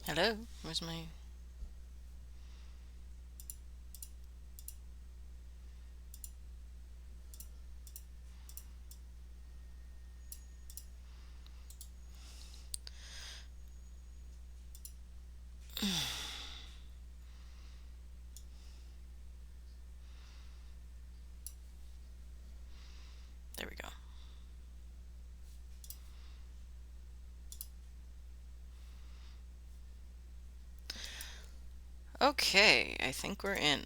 Hello? Where's my... There we go. Okay, I think we're in.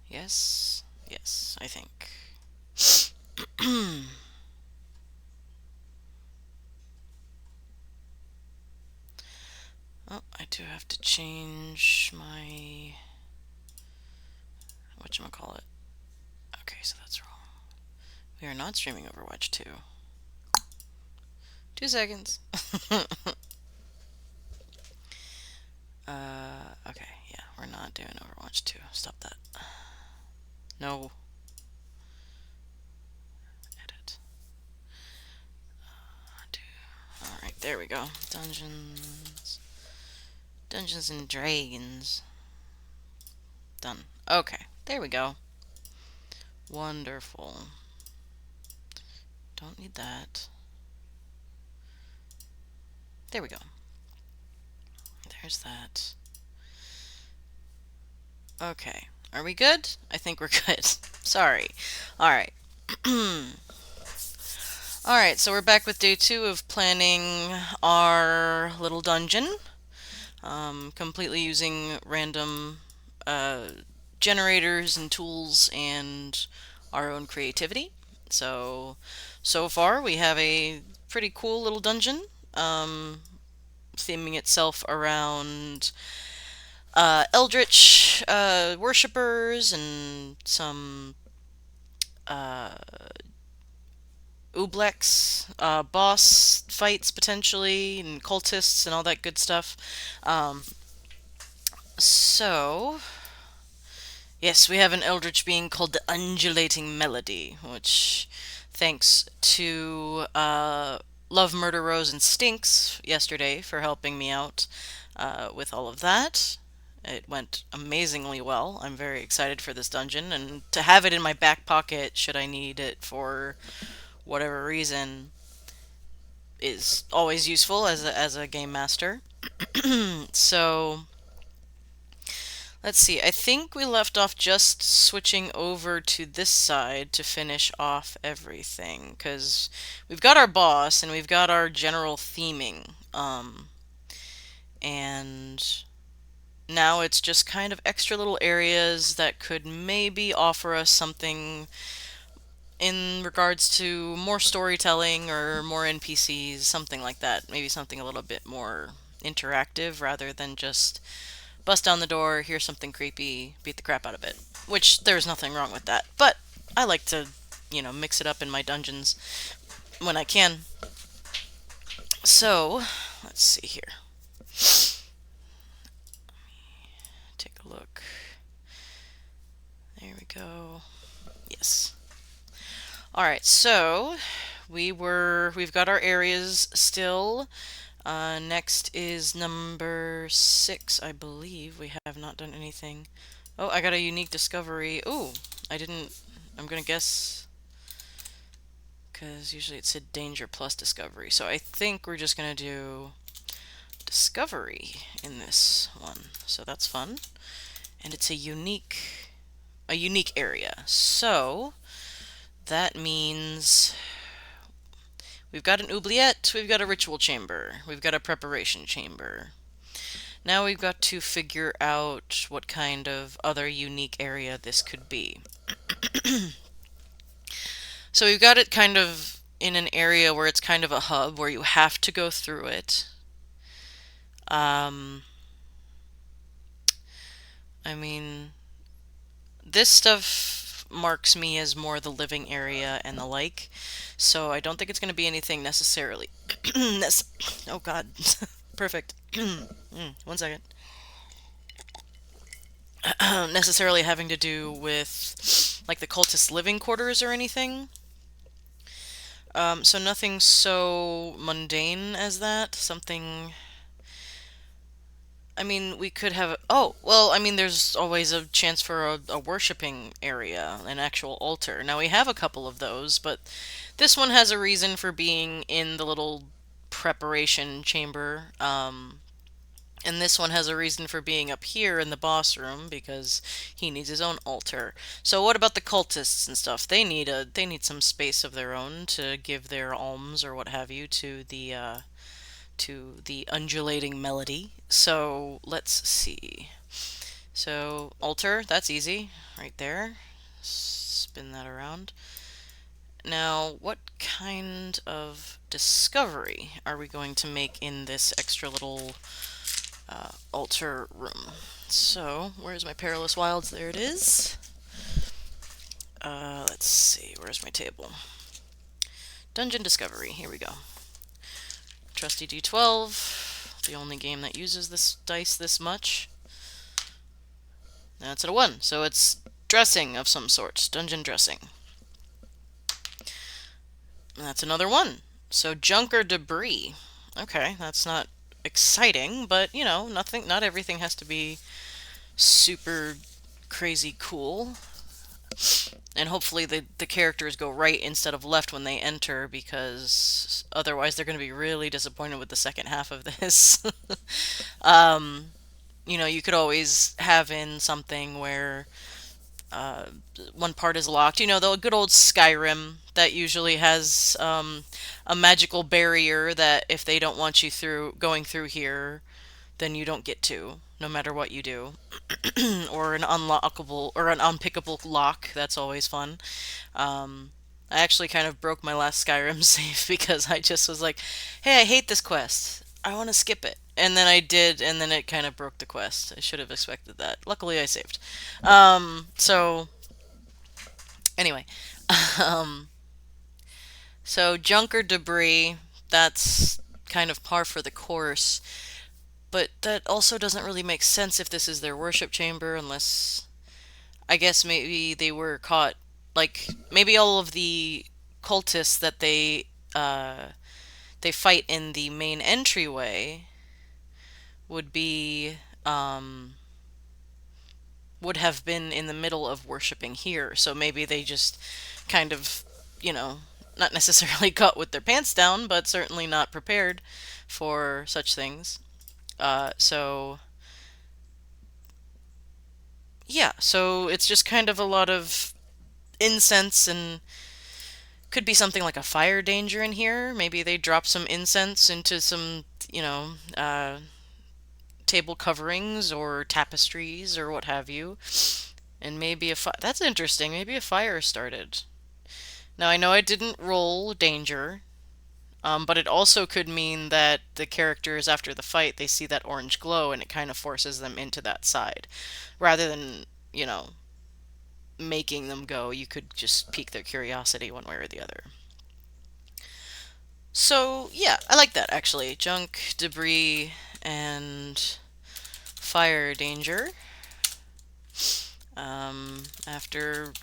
Yes? Yes, I think. Oh, I do have to change my... whatchamacallit. Okay, so that's wrong. We are not streaming Overwatch 2. 2 seconds. Okay, yeah, we're not doing Overwatch 2. Stop that. No. Edit. Alright, there we go. Dungeons. Dungeons and Dragons. Done. Okay, there we go. Wonderful. Don't need that. There we go. There's that. Okay. Are we good? I think we're good. Sorry. Alright. Alright, so we're back with day 2 of planning our little dungeon. Completely using random generators and tools and our own creativity. So far we have a pretty cool little dungeon, theming itself around eldritch worshippers and some uh, Ublex boss fights potentially, and cultists and all that good stuff. Um, so, yes, we have an eldritch being called the Undulating Melody, which, thanks to Love, Murder, Rose, and Stinks yesterday for helping me out with all of that. It went amazingly well. I'm very excited for this dungeon, and to have it in my back pocket should I need it for whatever reason is always useful as a game master. So let's see. I think we left off just switching over to this side to finish off everything because we've got our boss and we've got our general theming. And now it's just kind of extra little areas that could maybe offer us something in regards to more storytelling or more NPCs, something like that. Maybe something a little bit more interactive rather than just bust down the door, hear something creepy, beat the crap out of it. Which there's nothing wrong with that. But I like to, mix it up in my dungeons when I can. So, let's see here. Take a look. There we go. Yes. All right, so we've got our areas still. Next is number 6, I believe. We have not done anything. Oh, I got a unique discovery. Ooh, I didn't. I'm gonna guess because usually it said danger plus discovery. So I think we're just gonna do discovery in this one. So that's fun, and it's a unique area. So that means we've got an oubliette, we've got a ritual chamber, we've got a preparation chamber. Now we've got to figure out what kind of other unique area this could be. So we've got it kind of in an area where it's kind of a hub where you have to go through it. Um, I mean, this stuff marks me as more the living area and the like, so I don't think it's going to be anything necessarily. Oh God, perfect. 1 second. Necessarily having to do with like the cultist living quarters or anything. So nothing so mundane as that. Something. I mean, we could have. Oh, well, I mean, there's always a chance for a worshiping area, an actual altar. Now, we have a couple of those, but this one has a reason for being in the little preparation chamber. And this one has a reason for being up here in the boss room because he needs his own altar. So what about the cultists and stuff? They need some space of their own to give their alms or what have you to the undulating melody. So let's see. So altar, that's easy, right there. Spin that around. Now, what kind of discovery are we going to make in this extra little altar room? So, where's my Perilous Wilds? There it is. Let's see, where's my table? Dungeon Discovery, here we go. Trusty D12, the only game that uses this dice this much. That's at a 1, so it's dressing of some sort, dungeon dressing. And that's another 1, so junk or debris. Okay, that's not exciting, but you know, not everything has to be super crazy cool. And hopefully the characters go right instead of left when they enter, because otherwise they're going to be really disappointed with the second half of this. um, you could always have in something where uh, one part is locked. The good old Skyrim that usually has a magical barrier that if they don't want you going through here, then you don't get to, no matter what you do. Or an unlockable or an unpickable lock. That's always fun. Um, I actually kind of broke my last Skyrim save because I just was like, "Hey, I hate this quest. I want to skip it." And then I did, and then it kind of broke the quest. I should have expected that. Luckily, I saved. So anyway, um, so junk or debris. That's kind of par for the course. But that also doesn't really make sense if this is their worship chamber, unless I guess maybe they were caught. Like maybe all of the cultists that they fight in the main entryway would be would have been in the middle of worshiping here. So maybe they just kind of, not necessarily caught with their pants down, but certainly not prepared for such things. So yeah, so it's just kind of a lot of incense and could be something like a fire danger in here. Maybe they drop some incense into some, table coverings or tapestries or what have you. And maybe that's interesting. Maybe a fire started. Now I know I didn't roll danger, but it also could mean that the characters after the fight they see that orange glow and it kind of forces them into that side, rather than making them go. You could just pique their curiosity one way or the other. So yeah, I like that actually. Junk, debris, and fire danger. After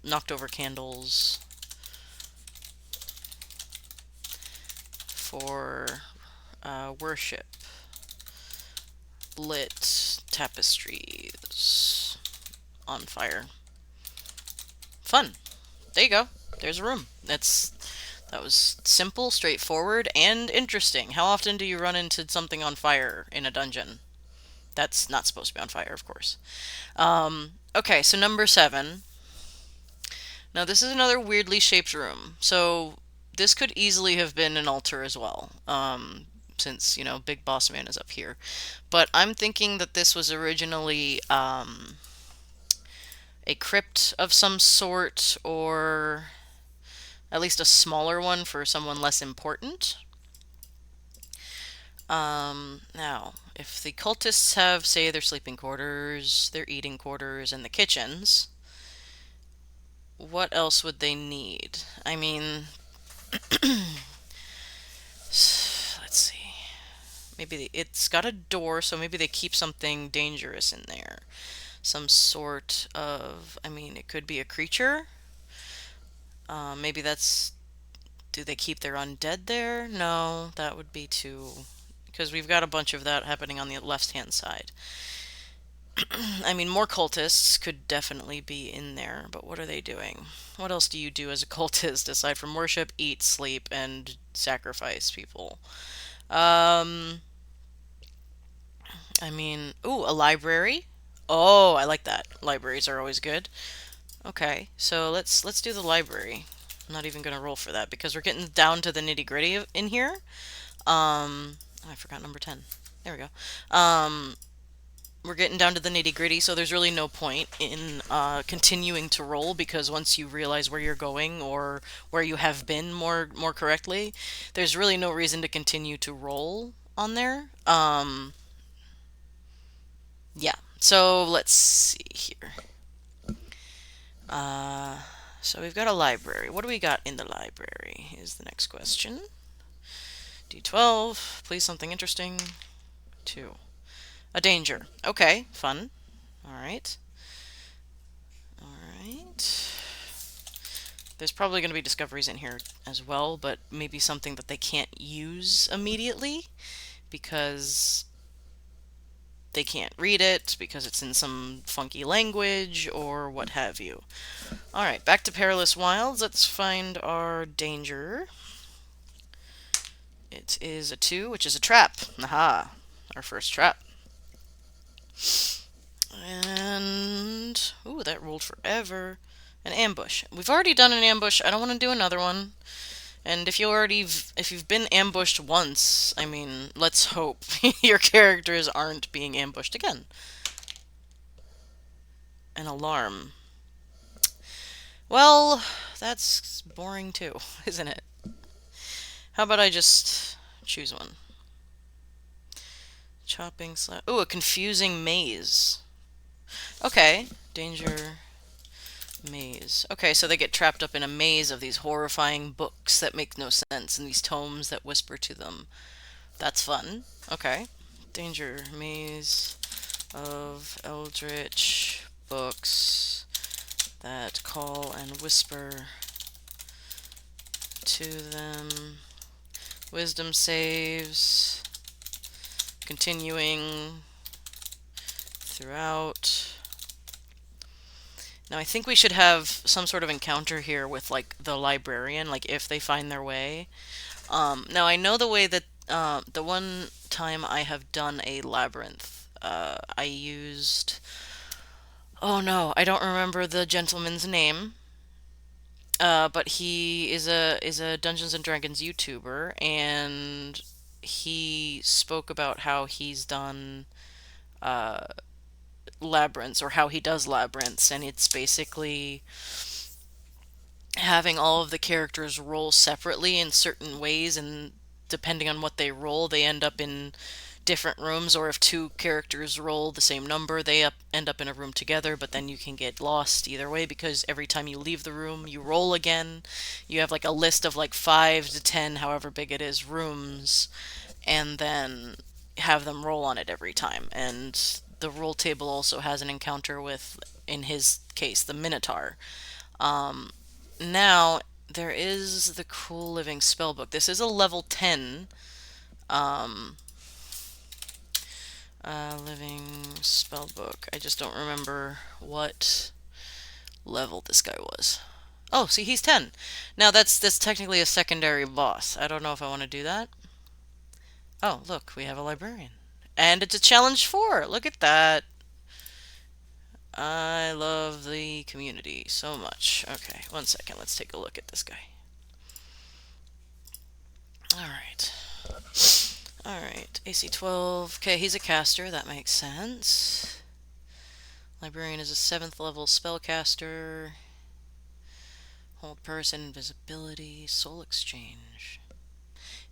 knocked over candles for worship, lit tapestries on fire. Fun. There you go. There's a room. That was simple, straightforward, and interesting. How often do you run into something on fire in a dungeon? That's not supposed to be on fire, of course. Okay, so number 7. Now this is another weirdly shaped room. So this could easily have been an altar as well, since, Big Boss Man is up here. But I'm thinking that this was originally a crypt of some sort, or at least a smaller one for someone less important. Now, if the cultists have, say, their sleeping quarters, their eating quarters, and the kitchens, what else would they need? I mean, let's see. Maybe it's got a door, so maybe they keep something dangerous in there. Some sort of, I mean, it could be a creature. Maybe that's Do they keep their undead there? No, that would be too... Because we've got a bunch of that happening on the left-hand side. I mean, more cultists could definitely be in there, but what are they doing? What else do you do as a cultist aside from worship, eat, sleep, and sacrifice people? Um, I mean, ooh, a library? Oh, I like that. Libraries are always good. Okay, so let's do the library. I'm not even gonna roll for that because we're getting down to the nitty-gritty in here. I forgot number 10. There we go. We're getting down to the nitty-gritty, so there's really no point in continuing to roll because once you realize where you're going or where you have been more correctly, there's really no reason to continue to roll on there. Yeah. So let's see here. Uh, so we've got a library. What do we got in the library is the next question. D12, please something interesting. 2. A danger. Okay, fun. Alright. Alright. There's probably going to be discoveries in here as well, but maybe something that they can't use immediately because they can't read it, because it's in some funky language, or what have you. Alright, back to Perilous Wilds. Let's find our danger. It is a 2, which is a trap. Aha! Our first trap. And... ooh, that rolled forever. An ambush. We've already done an ambush. I don't want to do another one. And if you've been ambushed once, I mean, let's hope your characters aren't being ambushed again. An alarm. Well, that's boring too, isn't it? How about I just choose one? Chopping slash... ooh, a confusing maze. Okay. Danger maze. Okay, so they get trapped up in a maze of these horrifying books that make no sense and these tomes that whisper to them. That's fun. Okay. Danger maze of eldritch books that call and whisper to them. Wisdom saves. Continuing throughout. Now I think we should have some sort of encounter here with like the librarian, like if they find their way. Now I know the way that the one time I have done a labyrinth, I used... oh no, I don't remember the gentleman's name. But he is a Dungeons and Dragons YouTuber, and he spoke about how he's done uh, labyrinths or how he does labyrinths, and it's basically having all of the characters roll separately in certain ways, and depending on what they roll, they end up in different rooms, or if two characters roll the same number, they end up in a room together, but then you can get lost either way because every time you leave the room, you roll again. You have like a list of like 5 to 10, however big it is, rooms, and then have them roll on it every time. And the roll table also has an encounter with, in his case, the Minotaur. Now, there is the Cool Living Spellbook. This is a level 10 living spellbook. I just don't remember what level this guy was. Oh, see, he's 10. Now, that's technically a secondary boss. I don't know if I want to do that. Oh, look, we have a librarian. And it's a challenge 4. Look at that. I love the community so much. Okay, one second. Let's take a look at this guy. Alright. Alright, AC 12. Okay, he's a caster. That makes sense. Librarian is a 7th level spellcaster. Hold person, invisibility, soul exchange.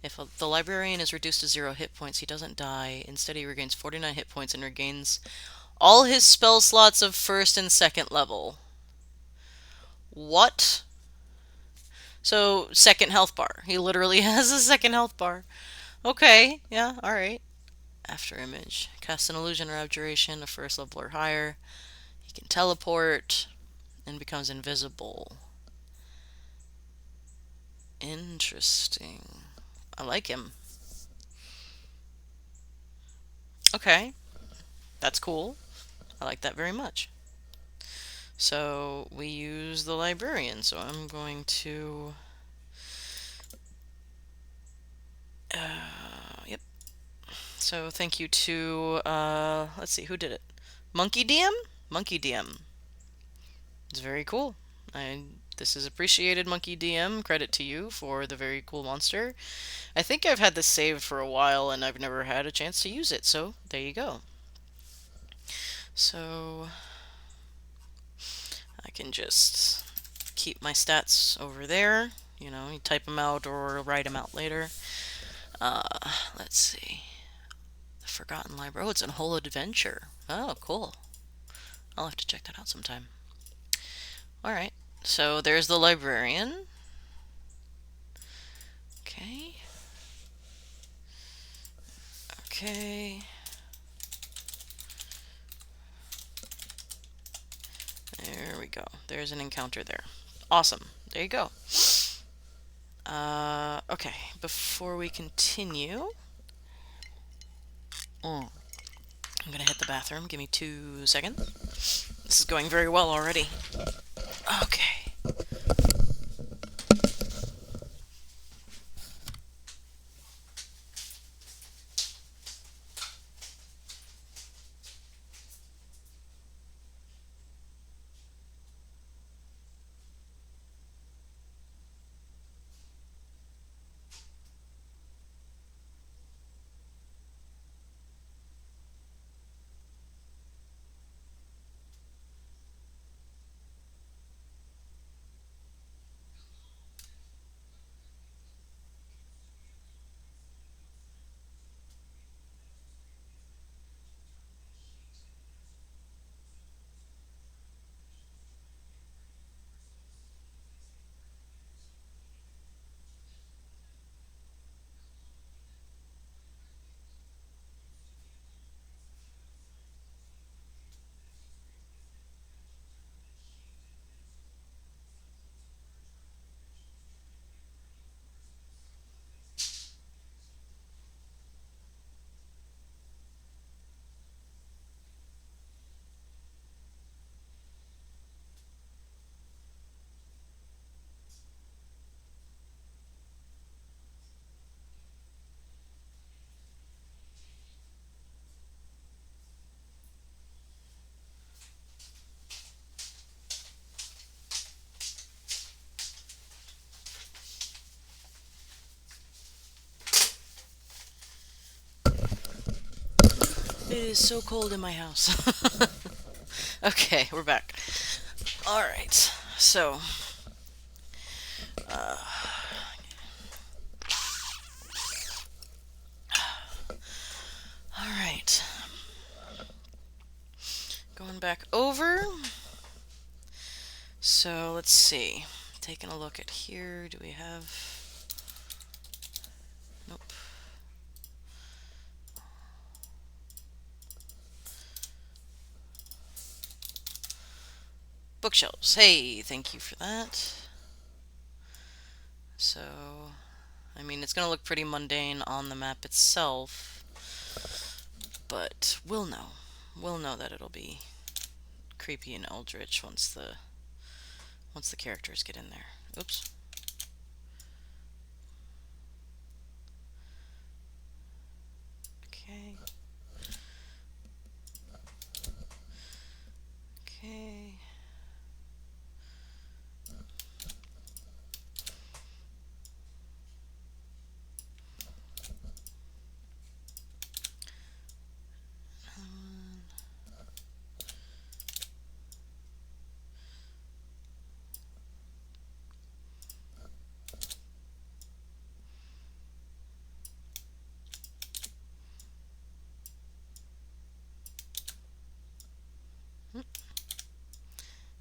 If the librarian is reduced to 0 hit points, he doesn't die. Instead, he regains 49 hit points and regains all his spell slots of 1st and 2nd level. What? So, 2nd health bar. He literally has a 2nd health bar. Okay, yeah, alright. After image. Cast an illusion or abjuration of 1st level or higher. He can teleport and becomes invisible. Interesting. I like him. Okay, that's cool. I like that very much. So we use the librarian. So I'm going to. Yep. So thank you to. Let's see, who did it? Monkey DM? Monkey DM. It's very cool. I This is appreciated, Monkey DM. Credit to you for the very cool monster. I think I've had this saved for a while and I've never had a chance to use it, so there you go. So I can just keep my stats over there. You know, you type them out or write them out later. Uh, let's see. The Forgotten Library. Oh, it's a whole adventure. Oh, cool. I'll have to check that out sometime. Alright, so there's the librarian. Okay. Okay. There we go. There's an encounter there. Awesome. There you go. Okay. Before we continue, I'm gonna hit the bathroom. Give me 2 seconds. This is going very well already. Okay. It is so cold in my house. Okay, we're back. Alright, so. Uh, Alright. Going back over. So let's see. Taking a look at here. Do we have. Nope. Bookshelves. Hey, thank you for that. So, I mean, it's going to look pretty mundane on the map itself, but we'll know. We'll know that it'll be creepy and eldritch once the characters get in there. Oops. Okay. Okay.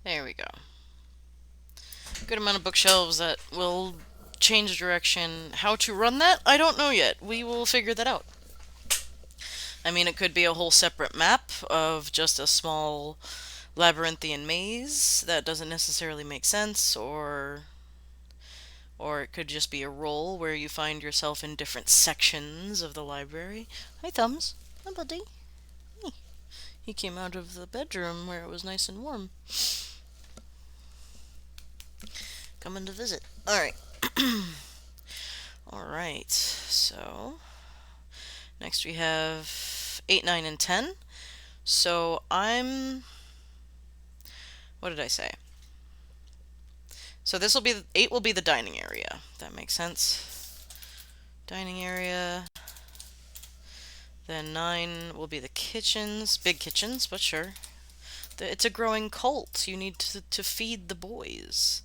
There we go. Good amount of bookshelves that will change direction. How to run that? I don't know yet. We will figure that out. I mean, it could be a whole separate map of just a small labyrinthian maze that doesn't necessarily make sense, or Or it could just be a roll where you find yourself in different sections of the library. Hi, Thumbs. Hi, buddy. Hey. He came out of the bedroom where it was nice and warm. Coming to visit. Alright. Alright, so next we have 8, 9, and 10. So what did I say? So 8 will be the dining area. If that makes sense. Dining area. Then 9 will be the kitchens. Big kitchens, but sure. It's a growing cult. You need to feed the boys.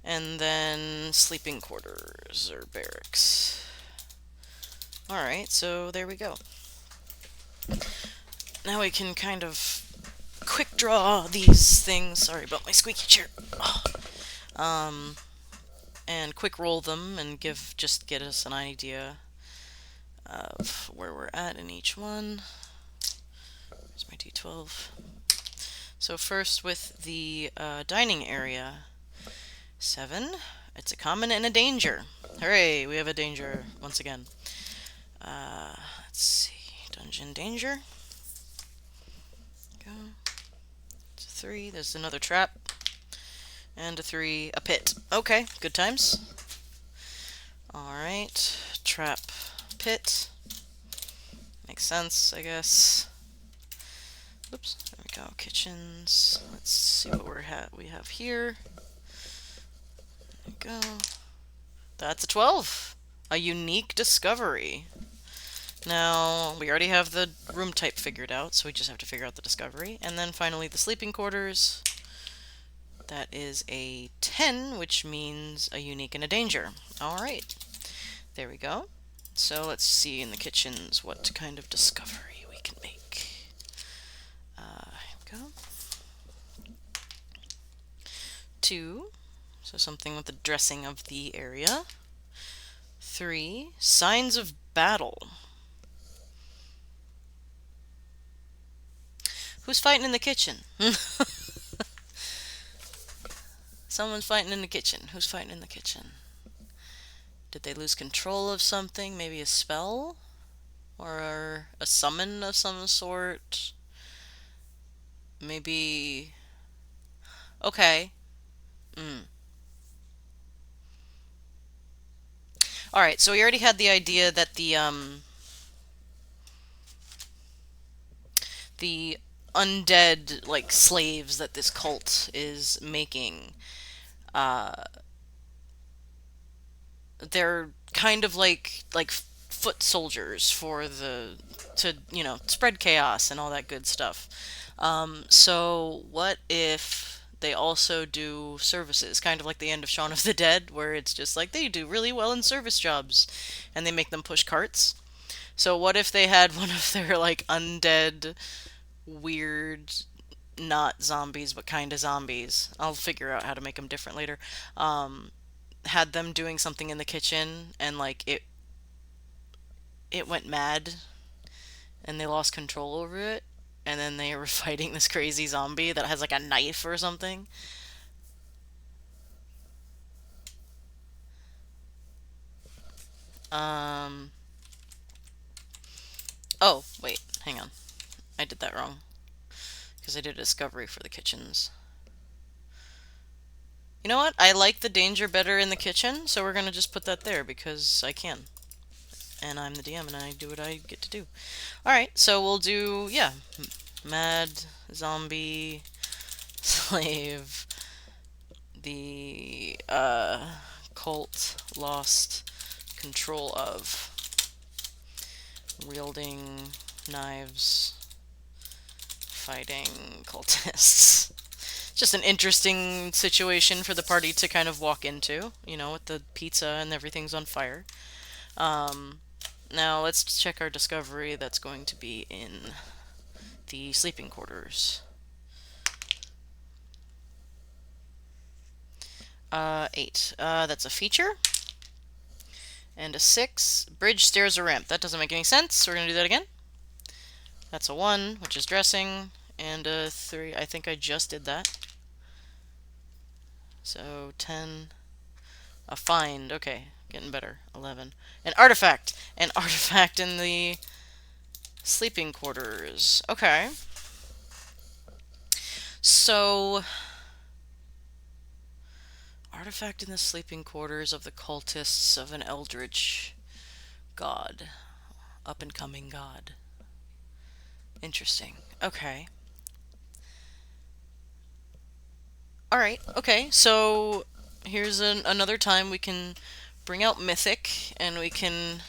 And then sleeping quarters or barracks. Alright, so there we go. Now we can kind of quick draw these things. Sorry about my squeaky chair. Oh. And quick roll them and just get us an idea of where we're at in each one. Here's my D12. So first with the dining area. 7. It's a common and a danger. Hooray, we have a danger once again. Let's see. Dungeon danger. Go. It's a 3. There's another trap. And a 3. A pit. Okay, good times. Alright. Trap. Pit. Makes sense, I guess. Oops. There we go. Kitchens. Let's see what we have here. There we go. That's a 12. A unique discovery. Now, we already have the room type figured out, so we just have to figure out the discovery. And then finally the sleeping quarters. That is a 10, which means a unique and a danger. Alright. There we go. So let's see in the kitchens what kind of discovery we can make. Here we go. 2. So something with the dressing of the area. 3. Signs of battle. Who's fighting in the kitchen? Someone's fighting in the kitchen. Who's fighting in the kitchen? Did they lose control of something? Maybe a spell? Or a summon of some sort? Maybe... Okay. Alright, so we already had the idea that the undead, like, slaves that this cult is making, they're kind of like foot soldiers to spread chaos and all that good stuff. So what if they also do services, kind of like the end of Shaun of the Dead, where it's just like they do really well in service jobs and they make them push carts? So what if they had one of their like undead, weird, not zombies but kind of zombies? I'll figure out how to make them different later. Had them doing something in the kitchen and like it went mad and they lost control over it, and then they were fighting this crazy zombie that has like a knife or something. Oh, wait, hang on. I did that wrong. Because I did a discovery for the kitchens. You know what? I like the danger better in the kitchen, so we're going to just put that there because I can. And I'm the DM and I do what I get to do. Alright, so we'll do, yeah, mad, zombie, slave, the cult lost control of, wielding knives, fighting cultists. Just an interesting situation for the party to kind of walk into, you know, with the pizza and everything's on fire. Now let's check our discovery that's going to be in the sleeping quarters. 8. That's a feature. And a 6. Bridge, stairs, or ramp. That doesn't make any sense, so we're going to do that again. That's a 1, which is dressing. And a 3. I think I just did that. So 10, A find. Okay, getting better. 11. An artifact. An artifact in the sleeping quarters. Okay. So, artifact in the sleeping quarters of the cultists of an eldritch god. Up and coming god. Interesting. Okay. Alright, okay. So, here's another time we can bring out Mythic and we can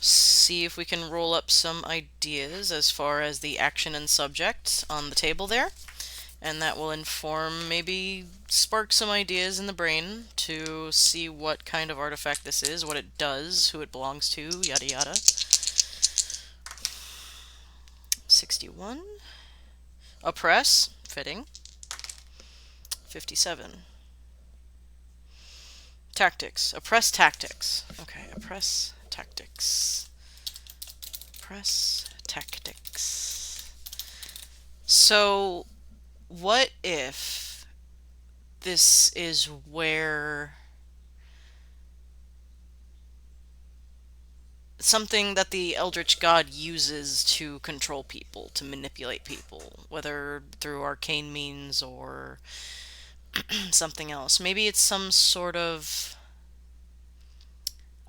see if we can roll up some ideas as far as the action and subject on the table there. And that will inform, maybe spark some ideas in the brain to see what kind of artifact this is, what it does, who it belongs to, yada yada. 61. Oppress, fitting. 57. Tactics. Oppress tactics. Okay, oppress tactics. Oppress tactics. So, what if this is where something that the Eldritch God uses to control people, to manipulate people, whether through arcane means or something else. Maybe it's some sort of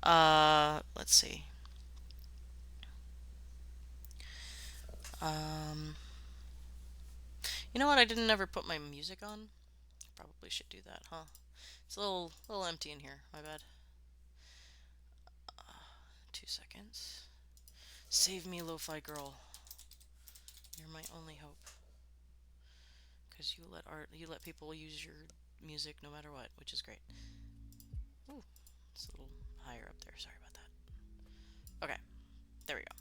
let's see. Um you know what? I didn't ever put my music on. Probably should do that, huh? It's a little empty in here. My bad. 2 seconds. Save me, lo-fi girl. You're my only hope. Because you let people use your music no matter what, which is great. Ooh, it's a little higher up there. Sorry about that. Okay, there we go.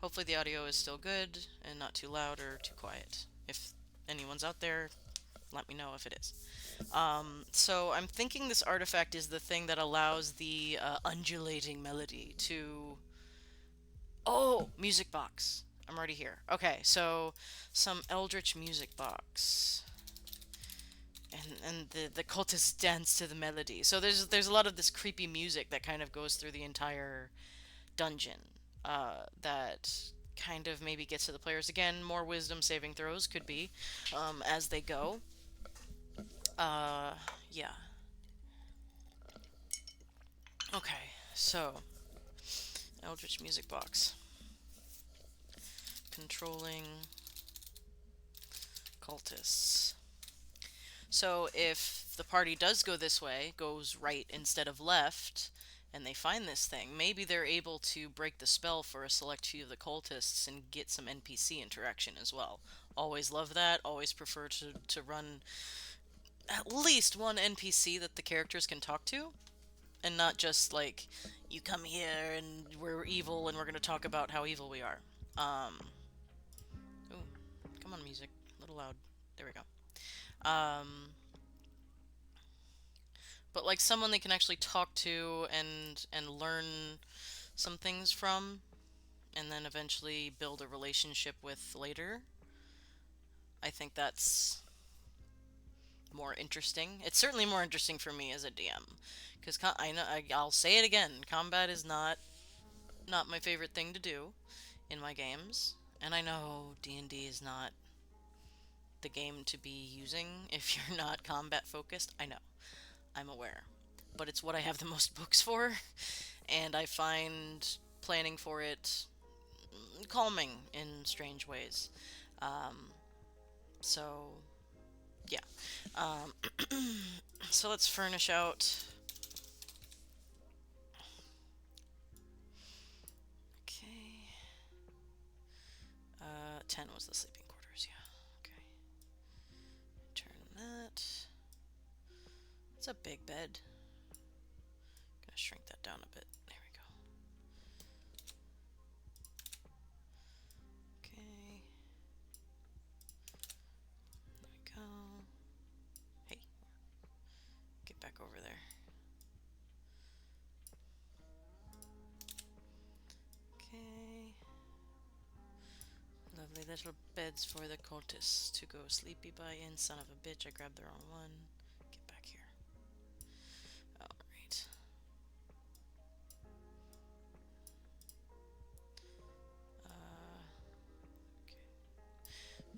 Hopefully the audio is still good and not too loud or too quiet. If anyone's out there, let me know if it is. So I'm thinking this artifact is the thing that allows the undulating melody to... Oh, music box. I'm already here. Okay, so some eldritch music box. And the cultists dance to the melody. So there's a lot of this creepy music that kind of goes through the entire dungeon. That kind of maybe gets to the players. Again, more wisdom saving throws could be as they go. Yeah. Okay, so Eldritch Music Box. Controlling cultists. So if the party does go this way, goes right instead of left, and they find this thing, maybe they're able to break the spell for a select few of the cultists and get some NPC interaction as well. Always love that, always prefer to run at least one NPC that the characters can talk to, and not just like, you come here and we're evil and we're going to talk about how evil we are. Ooh, come on, music. A little loud. There we go. But like someone they can actually talk to and learn some things from, and then eventually build a relationship with later. I think that's more interesting. It's certainly more interesting for me as a DM, because I know I'll say it again. Combat is not my favorite thing to do in my games, and I know D&D is not the game to be using if you're not combat focused. I know, I'm aware, but it's what I have the most books for, and I find planning for it calming in strange ways. Um, so yeah. Um, so let's furnish out. Okay. 10 was the sleeping quarters, yeah. Okay. Turn that. It's a big bed. Gonna shrink that down a bit. There we go. Okay. There we go. Hey, get back over there. Okay. Lovely little beds for the cultists to go sleepy by in. Son of a bitch, I grabbed the wrong one. Get back here.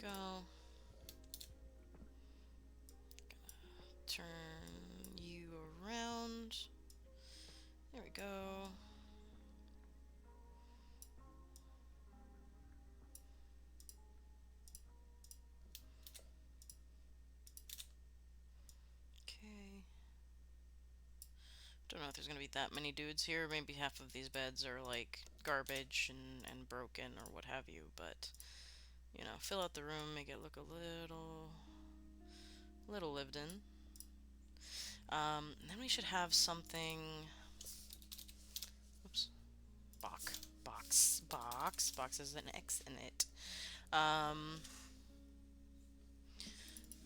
go. Turn you around. There we go. Okay. Don't know if there's gonna be that many dudes here. Maybe half of these beds are like garbage and broken or what have you, but you know, fill out the room, make it look a little lived in. Then we should have something. Oops. Box has an X in it.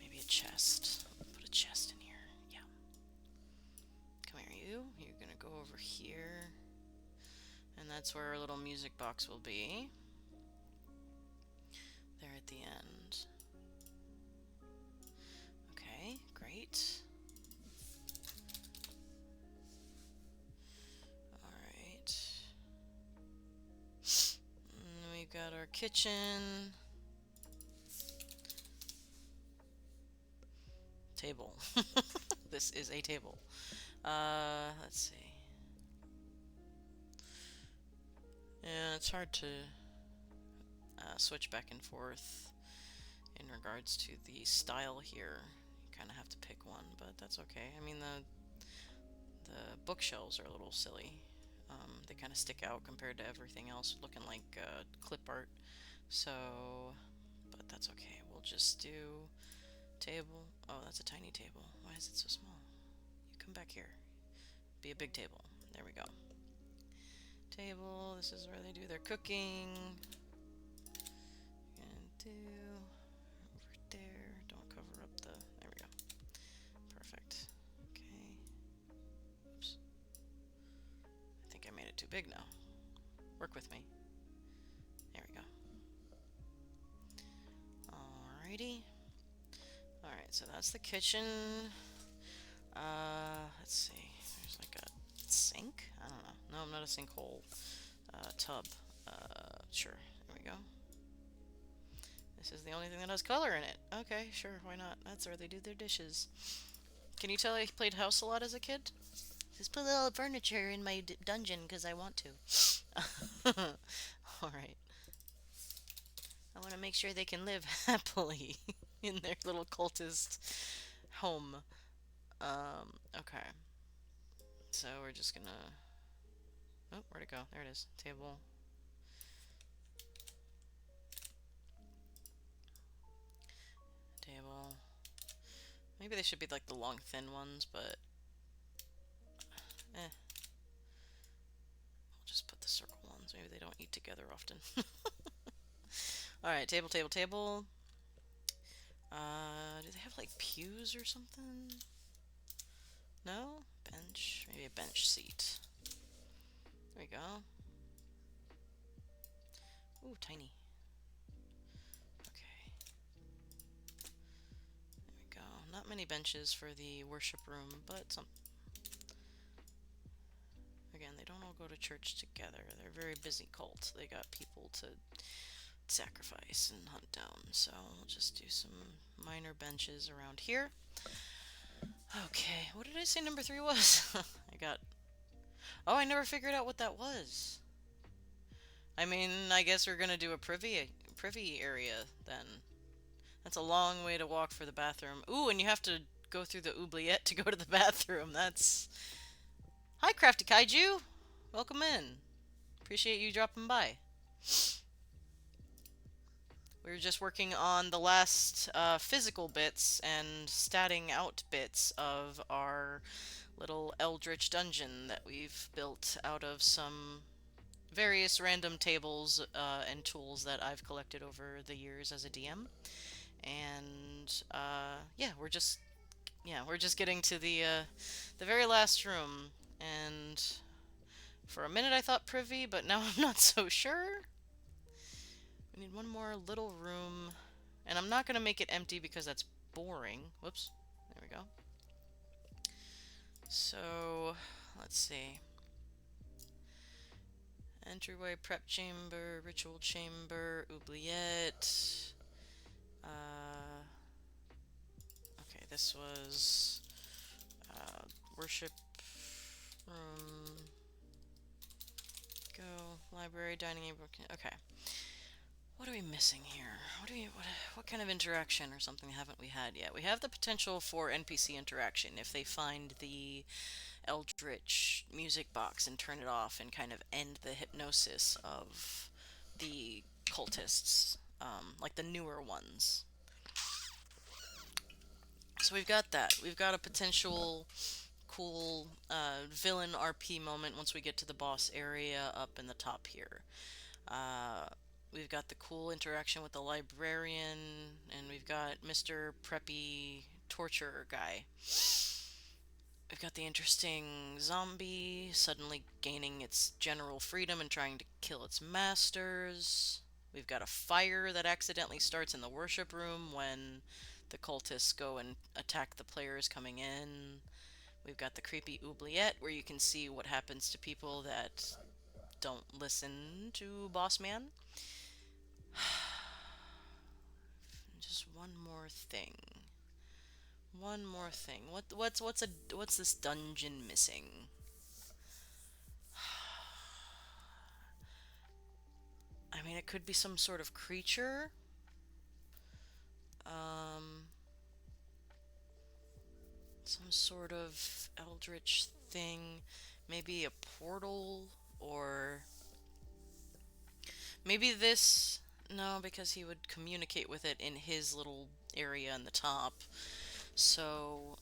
Maybe a chest. Put a chest in here. Yeah. Come here, you. You're gonna go over here. And that's where our little music box will be. There at the end. Okay, great. Alright. We got our kitchen. Table. This is a table. Let's see. Yeah, it's hard to switch back and forth in regards to the style here. You kind of have to pick one, but that's okay. I mean, the bookshelves are a little silly. They kind of stick out compared to everything else, looking like clip art. So, but that's okay. We'll just do table. Oh, that's a tiny table. Why is it so small? You come back here. Be a big table. There we go. Table. This is where they do their cooking. And do over there. Don't cover up the. There we go. Perfect. Okay. Oops. I think I made it too big now. Work with me. There we go. Alrighty. Alright, so that's the kitchen. Let's see. There's like a sink? I don't know. No, not a sinkhole. Tub. Sure. There we go. This is the only thing that has color in it. Okay, sure, why not? That's where they do their dishes. Can you tell I played house a lot as a kid? Just put a little furniture in my dungeon because I want to. Alright. I want to make sure they can live happily in their little cultist home. Okay. So we're just gonna... Oh, where'd it go? There it is. Table. Table. Maybe they should be like the long, thin ones, but... We'll just put the circle ones. Maybe they don't eat together often. Alright, table, table, table. Do they have like pews or something? No? Bench. Maybe a bench seat. There we go. Ooh, tiny. Okay. There we go. Not many benches for the worship room, but some. Again, they don't all go to church together. They're a very busy cult. They got people to sacrifice and hunt down. So we'll just do some minor benches around here. Okay, what did I say number 3 was? I got... Oh, I never figured out what that was. I mean, I guess we're gonna do a privy area then. That's a long way to walk for the bathroom. Ooh, and you have to go through the oubliette to go to the bathroom. That's... Hi, Crafty Kaiju! Welcome in. Appreciate you dropping by. We were just working on the last physical bits and statting out bits of our little eldritch dungeon that we've built out of some various random tables and tools that I've collected over the years as a DM. And yeah, we're just getting to the very last room. And for a minute I thought privy, but now I'm not so sure. We need one more little room, and I'm not going to make it empty because that's boring. Whoops. There we go. So, let's see. Entryway, prep chamber, ritual chamber, oubliette. this was worship room. Go library, dining area. Okay. What are we missing here? What kind of interaction or something haven't we had yet? We have the potential for NPC interaction if they find the eldritch music box and turn it off and kind of end the hypnosis of the cultists, like the newer ones. So we've got that. We've got a potential cool villain RP moment once we get to the boss area up in the top here. Uh, we've got the cool interaction with the librarian, and we've got Mr. Preppy Torturer guy. We've got the interesting zombie suddenly gaining its general freedom and trying to kill its masters. We've got a fire that accidentally starts in the worship room when the cultists go and attack the players coming in. We've got the creepy oubliette where you can see what happens to people that don't listen to Boss Man. Just one more thing. One more thing. What's this dungeon missing? I mean, it could be some sort of creature. Um, some sort of eldritch thing. Maybe a portal or maybe this. No, because he would communicate with it in his little area in the top. So,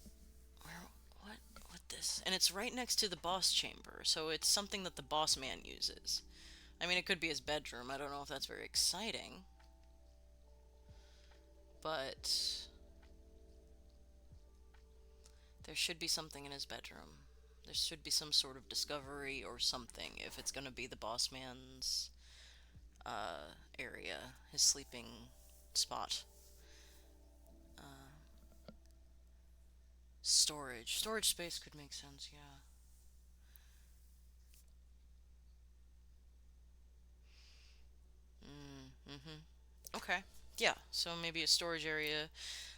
where, what, what this? And it's right next to the boss chamber, so it's something that the boss man uses. I mean, it could be his bedroom. I don't know if that's very exciting, but there should be something in his bedroom. There should be some sort of discovery or something if it's going to be the boss man's area, his sleeping spot. Storage space could make sense, yeah. Mm-hmm. Okay. Yeah, so maybe a storage area.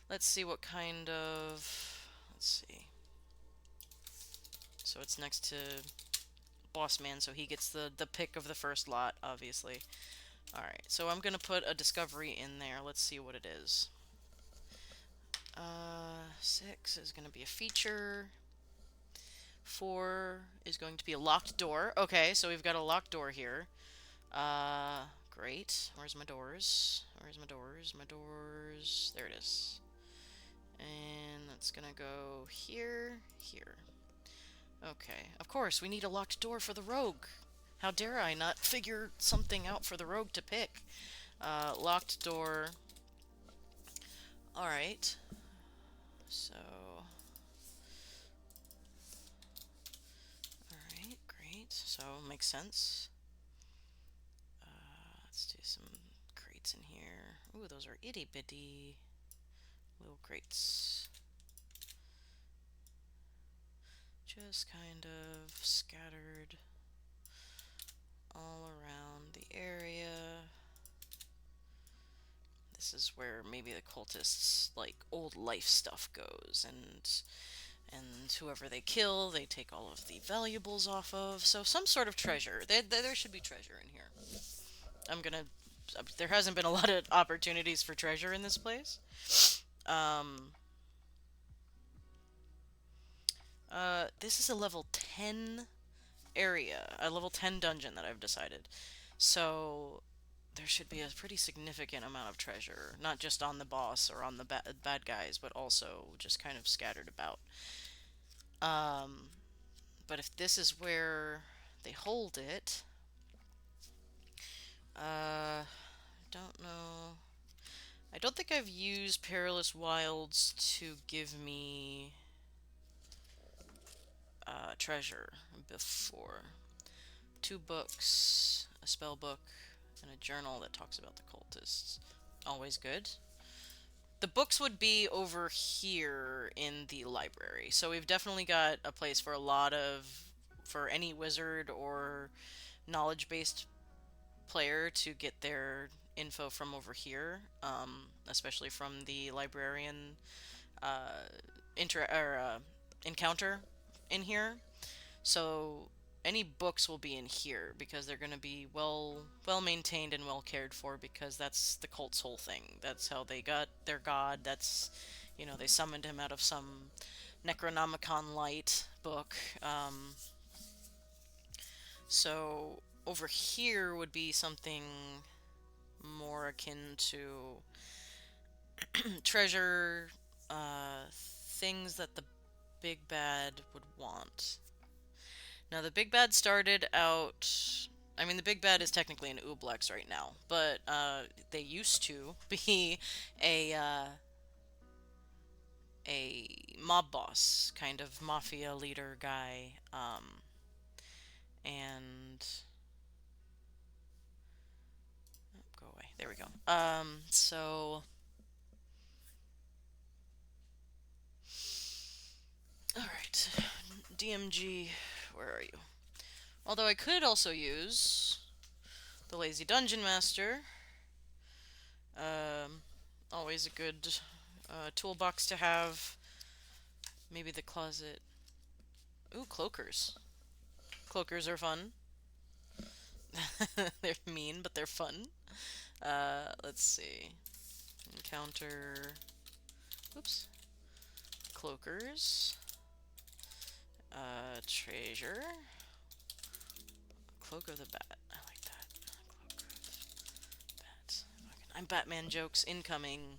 Let's see what kind of... Let's see. So it's next to Boss Man, so he gets the pick of the first lot, obviously. Alright, so I'm gonna put a discovery in there. Let's see what it is. 6 is gonna be a feature. 4 is going to be a locked door. Okay, so we've got a locked door here. Great. Where's my doors? Where's my doors? My doors. There it is. And that's gonna go here, here. Okay. Of course, we need a locked door for the rogue. How dare I not figure something out for the rogue to pick? Locked door. Alright. So... Alright, great. So, makes sense. Let's do some crates in here. Ooh, those are itty bitty little crates. Just kind of scattered all around the area. This is where maybe the cultists' like old life stuff goes, and whoever they kill, they take all of the valuables off of. So some sort of treasure. There should be treasure in here. I'm gonna. There hasn't been a lot of opportunities for treasure in this place. This is a level 10 area, a level 10 dungeon that I've decided. So there should be a pretty significant amount of treasure, not just on the boss or on the bad guys, but also just kind of scattered about. But if this is where they hold it, don't know. I don't think I've used Perilous Wilds to give me treasure before. 2 books, a spell book, and a journal that talks about the cultists. Always good. The books would be over here in the library. So we've definitely got a place for for any wizard or knowledge-based player to get their info from over here, especially from the librarian encounter in here. So any books will be in here because they're going to be well maintained and well cared for because that's the cult's whole thing. That's how they got their god. That's they summoned him out of some Necronomicon Light book. So over here would be something more akin to treasure, things that the big bad would want. Now, the big bad started out. I mean, the big bad is technically an Ooblex right now, but they used to be a uh, a mob boss, kind of mafia leader guy, and oh, go away. There we go. So all right, DMG, where are you? Although I could also use the Lazy Dungeon Master. Um, Always a good toolbox to have. Maybe the closet. Ooh, cloakers. Cloakers are fun. They're mean, but they're fun. Let's see. Encounter. Oops. Cloakers. Treasure. Cloak of the Bat. I like that. Cloak of the Bat. I'm Batman jokes incoming.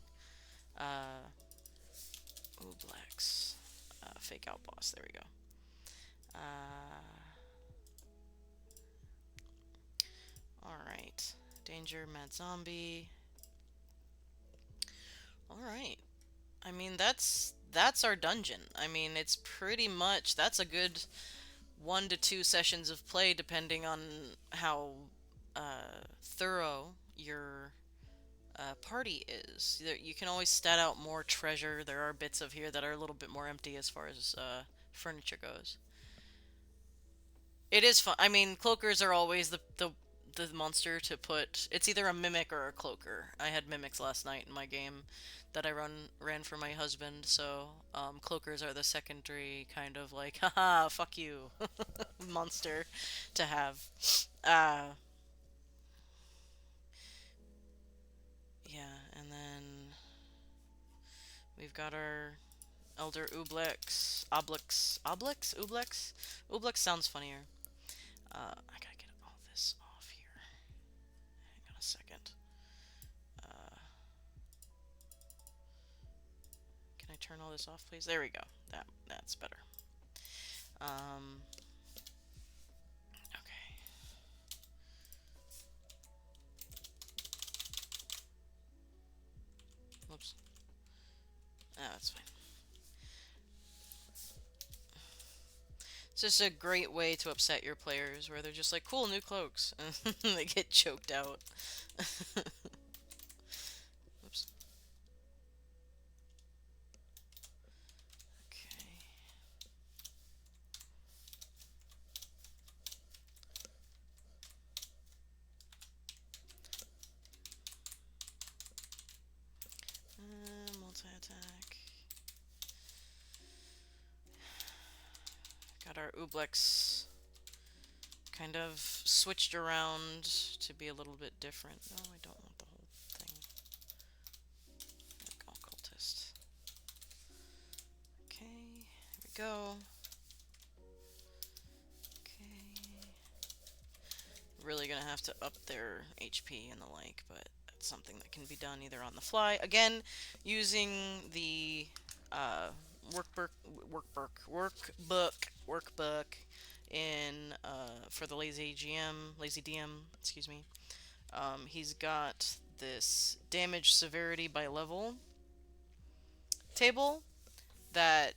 Uh, Oblex. Fake out boss. There we go. Alright. Danger, Mad Zombie. Alright. I mean, that's our dungeon. I mean, it's pretty much that's a good 1 to 2 sessions of play, depending on how thorough your party is. You can always stat out more treasure. There are bits of here that are a little bit more empty as far as furniture goes. It is fun. I mean, cloakers are always the monster to put. It's either a mimic or a cloaker. I had mimics last night in my game that I ran for my husband. So cloakers are the secondary kind of like, haha, fuck you, monster to have. Uh, yeah, and then we've got our Elder Ublex, Ublex sounds funnier. I gotta get all this off here. Hang on a second. Uh, can I turn all this off, please? There we go. That's better. Okay. Whoops. Ah, that's fine. It's just a great way to upset your players, where they're just like, "Cool, new cloaks," and they get choked out. Whoops. Okay. Multi-attack. Got our Ublex kind of switched around to be a little bit different. No, I don't want the whole thing. Occultist. Okay, here we go. Okay. Really gonna have to up their HP and the like, but that's something that can be done either on the fly. Again, using the workbook in for the lazy DM, excuse me. He's got this damage severity by level table that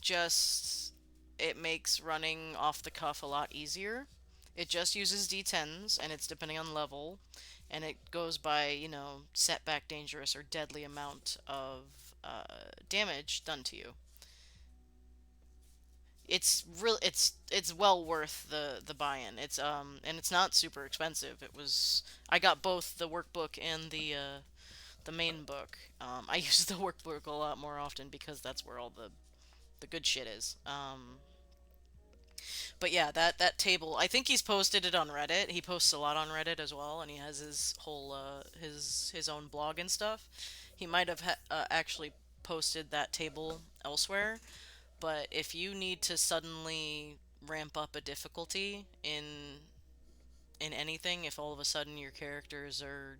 just it makes running off the cuff a lot easier. It just uses D10s and it's depending on level, and it goes by setback, dangerous, or deadly amount of damage done to you. It's well worth the buy-in. And it's not super expensive. I got both the workbook and the main book. I use the workbook a lot more often because that's where all the good shit is. But yeah, that table. I think he's posted it on Reddit. He posts a lot on Reddit as well, and he has his whole his own blog and stuff. He might have actually posted that table elsewhere. But if you need to suddenly ramp up a difficulty in anything, if all of a sudden your characters are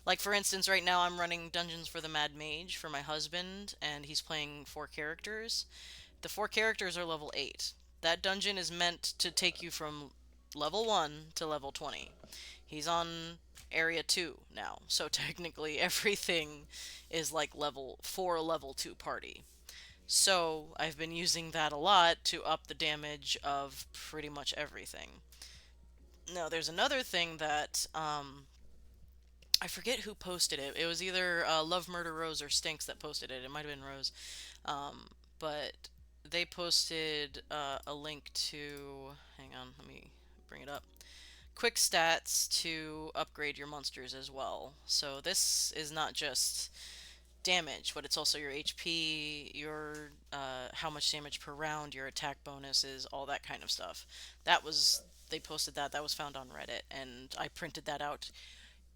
like, for instance, right now I'm running Dungeons for the Mad Mage for my husband, and he's playing four characters. The four characters are level 8. That dungeon is meant to take you from level 1 to level 20. He's on area 2 now, so technically everything is like level 4 level 2 party. So I've been using that a lot to up the damage of pretty much everything. Now, there's another thing that I forget who posted it. It was either Love Murder Rose or Stinks that posted it. It might have been Rose. But they posted a link to. Hang on, let me bring it up. Quick stats to upgrade your monsters as well. So this is not just damage, but it's also your HP, your how much damage per round, your attack bonuses, all that kind of stuff. That was they posted that. That was found on Reddit, and I printed that out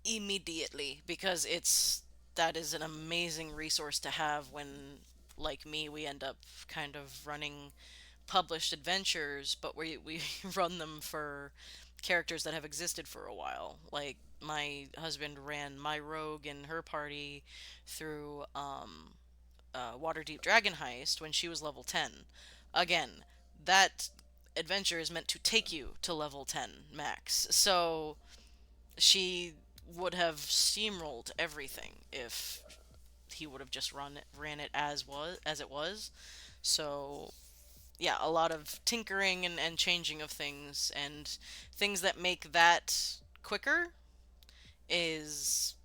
immediately because that is an amazing resource to have when, like me, we end up kind of running published adventures, but we run them for characters that have existed for a while. Like my husband ran my rogue and her party through Waterdeep Dragon Heist when she was level 10. Again, that adventure is meant to take you to level 10 max. So she would have steamrolled everything if he would have just ran it as it was. So yeah, a lot of tinkering and changing of things, and things that make that quicker is,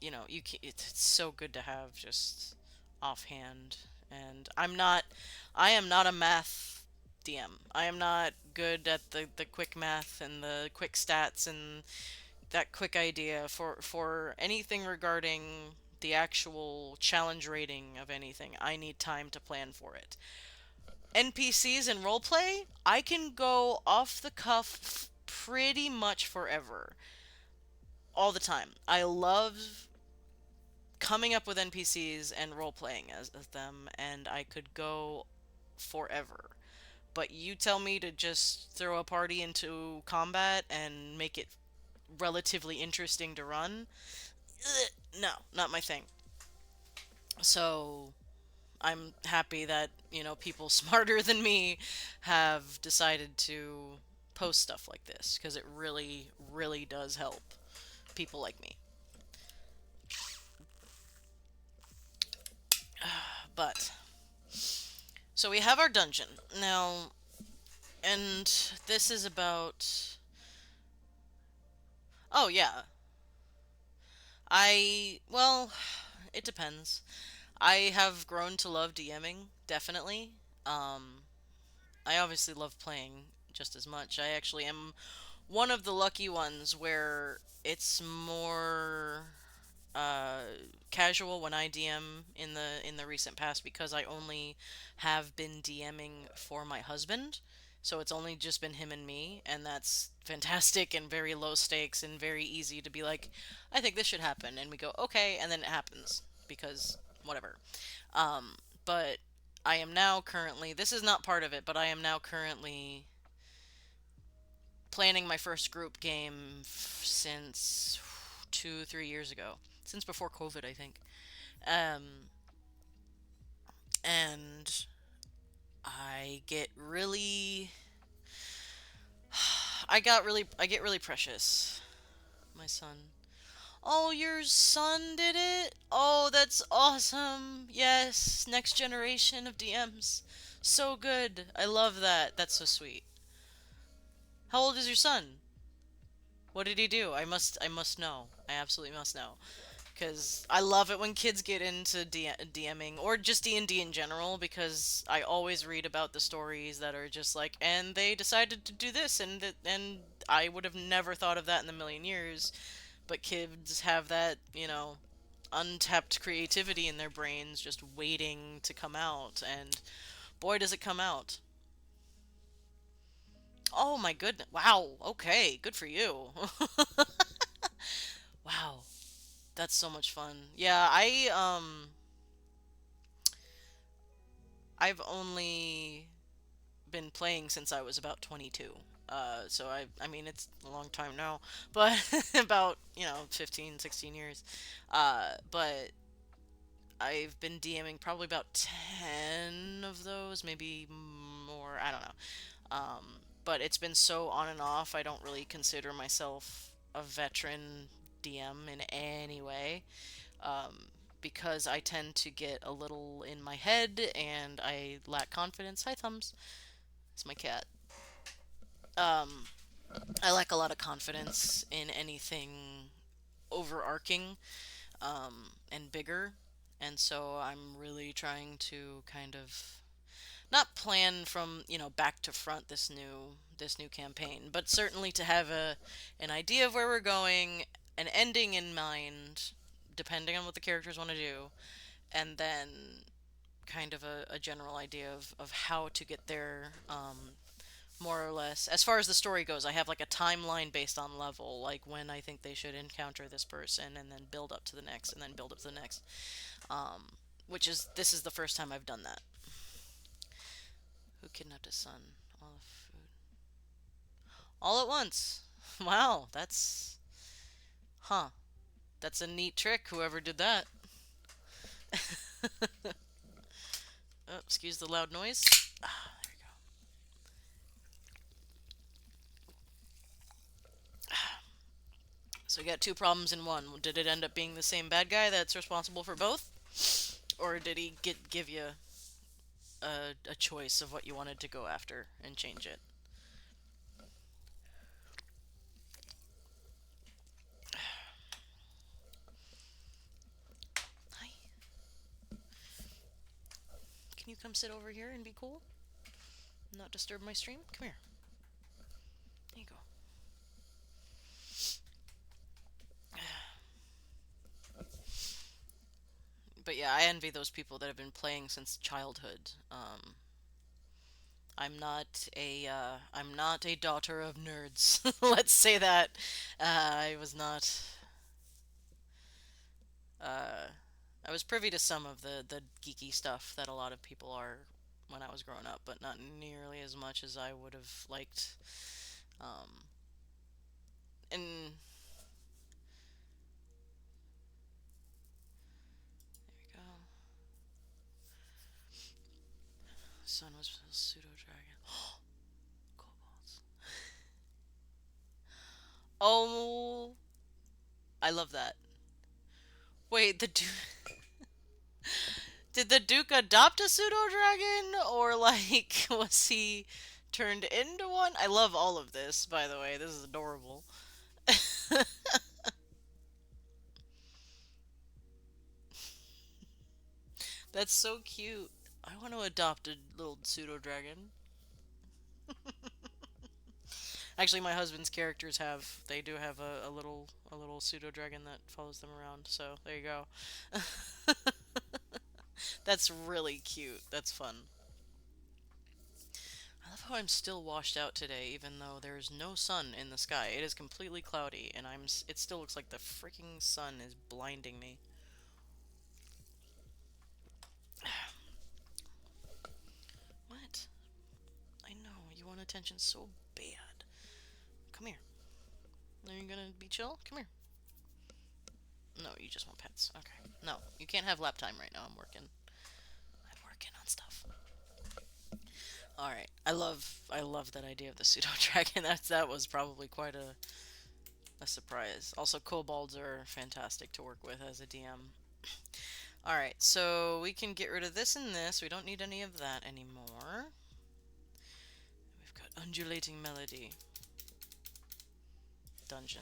it's so good to have just offhand. And I am not a math DM. I am not good at the quick math and the quick stats and that quick idea for anything regarding the actual challenge rating of anything. I need time to plan for it. NPCs and roleplay, I can go off the cuff pretty much forever. All the time. I love coming up with NPCs and role playing as them, and I could go forever. But you tell me to just throw a party into combat and make it relatively interesting to run, no, not my thing. So I'm happy that, people smarter than me have decided to post stuff like this because it really, really does help people like me. But, so we have our dungeon. Now, and this is about. Oh, yeah. Well, it depends. I have grown to love DMing, definitely. Um, I obviously love playing just as much. I actually am one of the lucky ones where it's more uh, casual when I DM in the recent past because I only have been DMing for my husband. So it's only just been him and me, and that's fantastic and very low stakes and very easy to be like, I think this should happen, and we go okay, and then it happens because whatever. But I am now currently, this is not part of it, but I am now currently planning my first group game since 2, 3 years ago, since before COVID, I think. Um, and I get really, I get really precious. My son. Oh, your son did it? Oh, that's awesome. Yes, next generation of DMs. So good. I love that. That's so sweet. How old is your son? What did he do? I must know. I absolutely must know. Because I love it when kids get into DMing or just D&D in general because I always read about the stories that are just like, and they decided to do this and I would have never thought of that in a million years, but kids have that, untapped creativity in their brains just waiting to come out, and boy, does it come out. Oh my goodness. Wow. Okay. Good for you. Wow. That's so much fun. Yeah, I've only been playing since I was about 22. So I mean it's a long time now, but about, 15, 16 years. But I've been DMing probably about 10 of those, maybe more, I don't know. But it's been so on and off, I don't really consider myself a veteran DM in any way, because I tend to get a little in my head and I lack confidence. Hi, Thumbs. It's my cat. Um, I lack a lot of confidence in anything overarching, and bigger. And so I'm really trying to kind of not plan from, back to front this new campaign, but certainly to have an idea of where we're going, an ending in mind, depending on what the characters want to do, and then kind of a general idea of how to get there, more or less. As far as the story goes, I have like a timeline based on level, like when I think they should encounter this person, and then build up to the next, and then build up to the next. Which is this is the first time I've done that. Who kidnapped his son? All the food. All at once. Wow, huh. That's a neat trick, whoever did that. Oh, excuse the loud noise. Ah, there you go. So we got two problems in one. Did it end up being the same bad guy that's responsible for both? Or did he give you a choice of what you wanted to go after and change it? Hi. Can you come sit over here and be cool? Not disturb my stream? Come here. There you go. But yeah, I envy those people that have been playing since childhood. I'm not a daughter of nerds. Let's say that. I was not. Uh, I was privy to some of the geeky stuff that a lot of people are when I was growing up, but not nearly as much as I would have liked. Um, and there we go. Sun was a pseudo dragon. Kobolds. Oh, I love that. Wait, did the Duke adopt a pseudo dragon, or like was he turned into one? I love all of this, by the way. This is adorable. That's so cute. I want to adopt a little pseudo dragon. Actually, my husband's characters they do have a little pseudo dragon that follows them around. So there you go. That's really cute. That's fun. I love how I'm still washed out today, even though there is no sun in the sky. It is completely cloudy, and it still looks like the freaking sun is blinding me. What? I know, you want attention so bad. Come here. Are you gonna be chill? Come here. No, you just want pets. Okay. No, you can't have lap time right now. I'm working. I'm working on stuff. All right. I love that idea of the pseudo dragon. That was probably quite a surprise. Also, kobolds are fantastic to work with as a DM. All right, so we can get rid of this and this. We don't need any of that anymore. We've got undulating melody dungeon.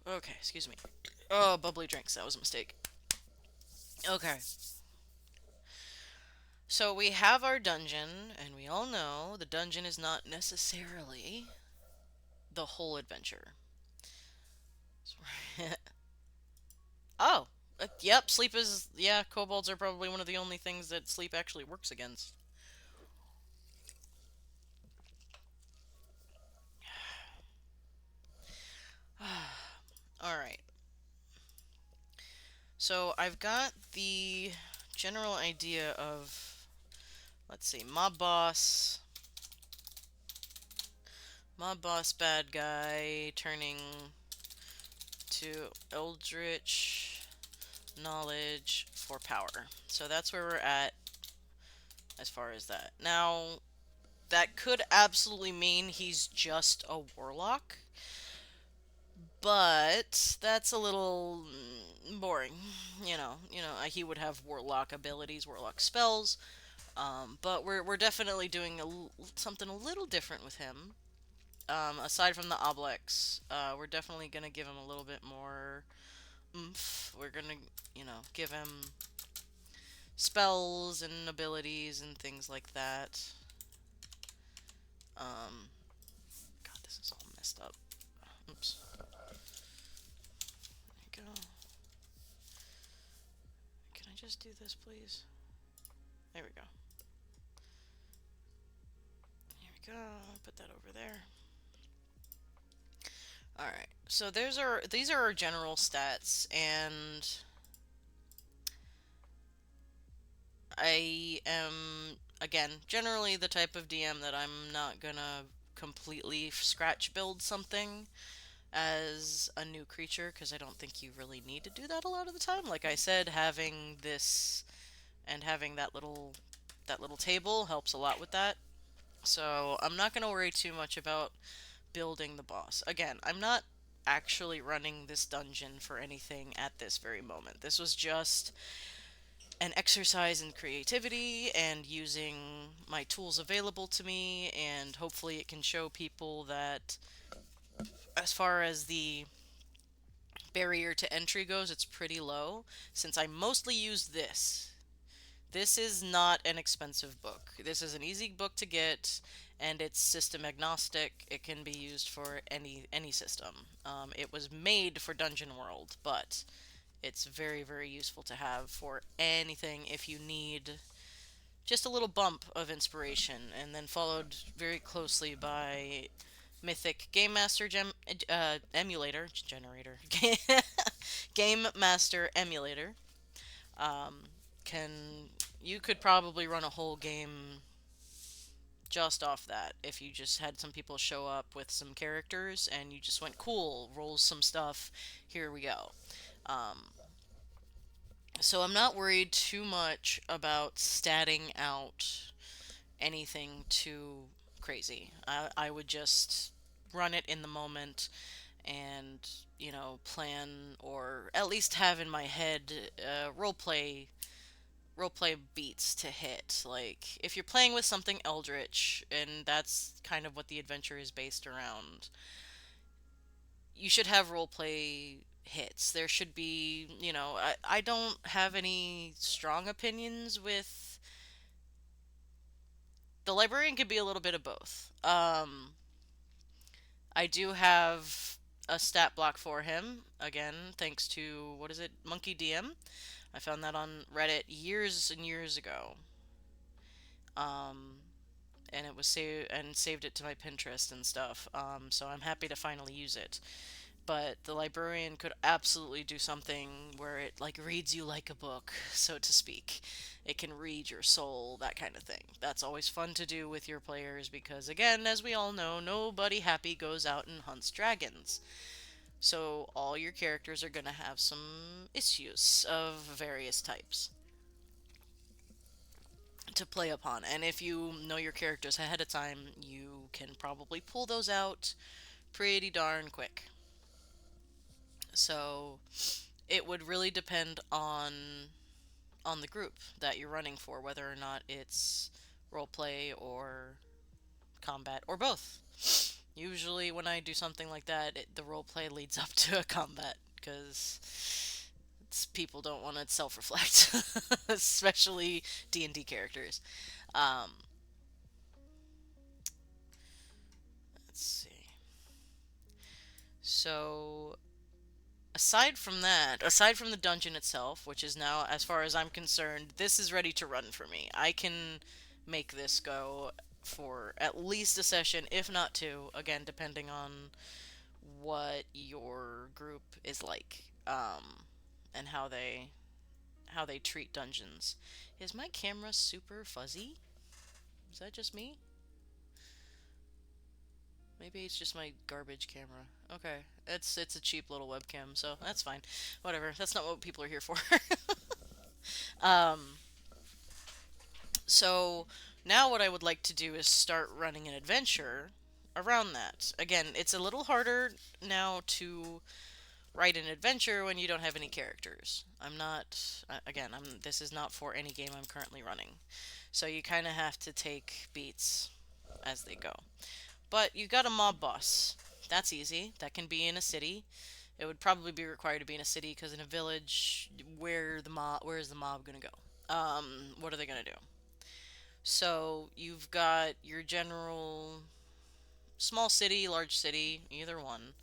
Okay, excuse me. Oh, bubbly drinks. That was a mistake. Okay. So we have our dungeon, and we all know the dungeon is not necessarily the whole adventure. Oh, yep. Sleep is yeah. Kobolds are probably one of the only things that sleep actually works against. All right. So I've got the general idea of, let's see, mob boss bad guy turning to eldritch knowledge for power. So that's where we're at as far as that. Now, that could absolutely mean he's just a warlock, but that's a little boring. He would have warlock abilities, warlock spells, but we're definitely doing something a little different with him. Aside from the oblex, we're definitely gonna give him a little bit more oomph. We're gonna, give him spells and abilities and things like that. Um, God, this is all messed up. Oops. There you go. Can I just do this, please? There we go. Here we go. Put that over there. All right. So these are our general stats, and I am again generally the type of DM that I'm not gonna completely scratch build something as a new creature because I don't think you really need to do that a lot of the time. Like I said, having this and having that little table helps a lot with that. So I'm not going to worry too much about building the boss. Again, I'm not actually running this dungeon for anything at this very moment. This was just an exercise in creativity and using my tools available to me, and hopefully it can show people that as far as the barrier to entry goes, it's pretty low since I mostly use this. This is not an expensive book. This is an easy book to get, and it's system agnostic. It can be used for any system. It was made for Dungeon World, but it's very, very useful to have for anything if you need just a little bump of inspiration, and then followed very closely by Mythic Game Master Emulator Generator Game Master Emulator. Um, can you could probably run a whole game just off that if you just had some people show up with some characters and you just went cool, rolls some stuff, here we go. Um, so I'm not worried too much about statting out anything too crazy. I would just run it in the moment and, plan or at least have in my head roleplay beats to hit. Like, if you're playing with something eldritch, and that's kind of what the adventure is based around, you should have roleplay hits. There should be, I don't have any strong opinions with. The librarian could be a little bit of both. I do have a stat block for him, again, thanks to, what is it, Monkey DM? I found that on Reddit years and years ago. Um, and it was saved it to my Pinterest and stuff. So I'm happy to finally use it. But the librarian could absolutely do something where it like reads you like a book, so to speak. It can read your soul, that kind of thing. That's always fun to do with your players because, again, as we all know, nobody happy goes out and hunts dragons. So all your characters are going to have some issues of various types to play upon. And if you know your characters ahead of time, you can probably pull those out pretty darn quick. So it would really depend on the group that you're running for, whether or not it's roleplay or combat or both. Usually, when I do something like that, the roleplay leads up to a combat because people don't want to self-reflect, especially D&D characters. Um, let's see. So, aside from that, aside from the dungeon itself, which is now, as far as I'm concerned, this is ready to run for me. I can make this go for at least a session, if not two, again, depending on what your group is like, and how they treat dungeons. Is my camera super fuzzy? Is that just me? Maybe it's just my garbage camera. Okay, it's a cheap little webcam, so that's fine. Whatever. That's not what people are here for. um, so now what I would like to do is start running an adventure around that. Again, it's a little harder now to write an adventure when you don't have any characters. I'm not again, this is not for any game I'm currently running. So you kind of have to take beats as they go. But you got a mob boss. That's easy. That can be in a city. It would probably be required to be in a city because in a village, where is the mob gonna go? What are they gonna do? So you've got your general small city, large city, either one.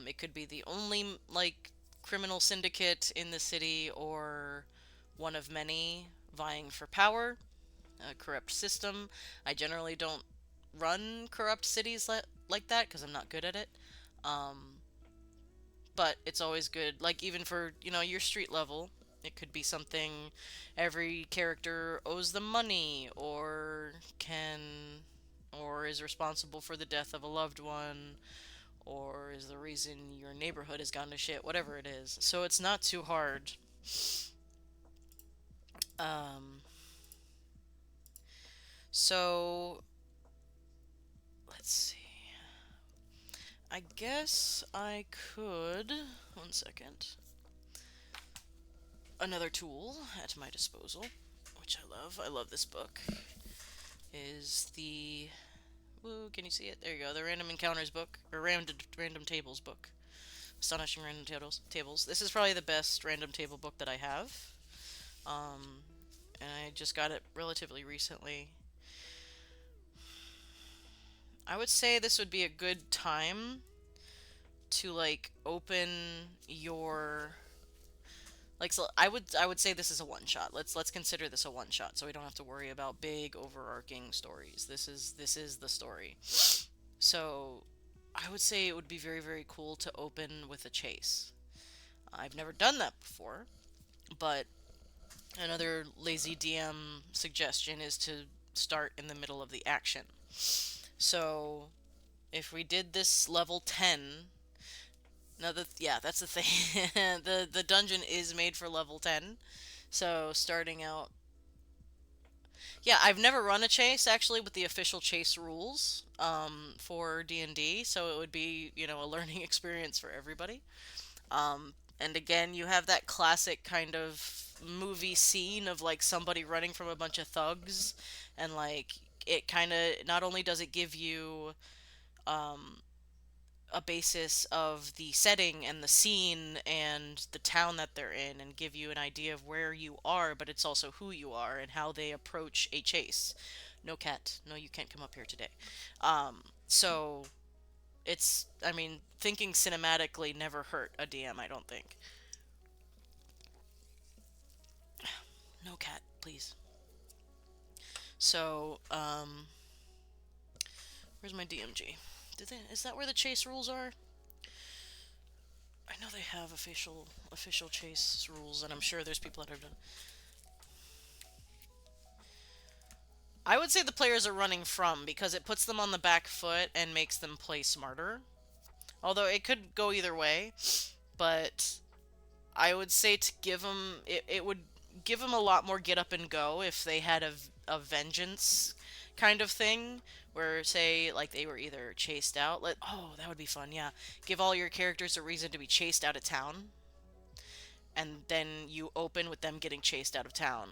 It could be the only like criminal syndicate in the city or one of many vying for power. A corrupt system. I generally don't run corrupt cities like that because I'm not good at it. Um, but it's always good, like even for your street level. It could be something every character owes them money, or is responsible for the death of a loved one, or is the reason your neighborhood has gone to shit, whatever it is. So it's not too hard. Um, so let's see. I guess I could. One second. Another tool at my disposal, which I love. I love this book. Is the. Woo, can you see it? There you go. The Random Encounters book. Or Random Tables book. Astonishing Random Tables. This is probably the best random table book that I have. Um, and I just got it relatively recently. I would say this would be a good time to like open your so I would say this is a one shot. Let's consider this a one shot so we don't have to worry about big overarching stories. This is the story. So I would say it would be very very cool to open with a chase. I've never done that before, but another lazy DM suggestion is to start in the middle of the action. So if we did this level 10. No, yeah, that's the thing. The dungeon is made for level 10. So starting out. Yeah, I've never run a chase actually with the official chase rules for D&D, so it would be, a learning experience for everybody. And again, you have that classic kind of movie scene of like somebody running from a bunch of thugs, and like it kind of not only does it give you um, a basis of the setting and the scene and the town that they're in and give you an idea of where you are, but it's also who you are and how they approach a chase. No cat. No, you can't come up here today. So I mean, thinking cinematically never hurt a DM, I don't think. No cat, please. So, where's my DMG? Is that where the chase rules are? I know they have official chase rules, and I'm sure there's people that have done. I would say the players are running from because it puts them on the back foot and makes them play smarter. Although it could go either way, but I would say to give them it would give them a lot more get up and go if they had a vengeance kind of thing where say like they were either chased out. That would be fun. Yeah, give all your characters a reason to be chased out of town, and then you open with them getting chased out of town,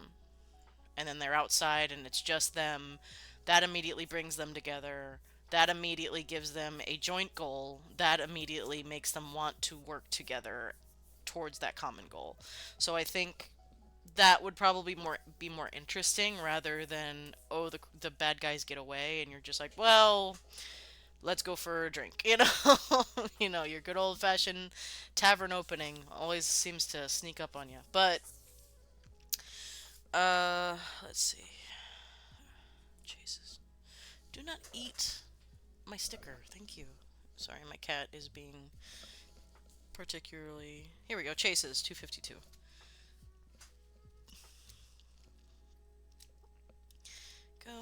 and then they're outside and it's just them. That immediately brings them together. That immediately gives them a joint goal. That immediately makes them want to work together towards that common goal. So I think that would probably be more interesting rather than the bad guys get away and you're just like, well, let's go for a drink. You know, your good old fashioned tavern opening always seems to sneak up on you. But let's see. Jesus, do not eat my sticker. Thank you. Sorry, my cat is being particularly. Here we go. Chases 252. Go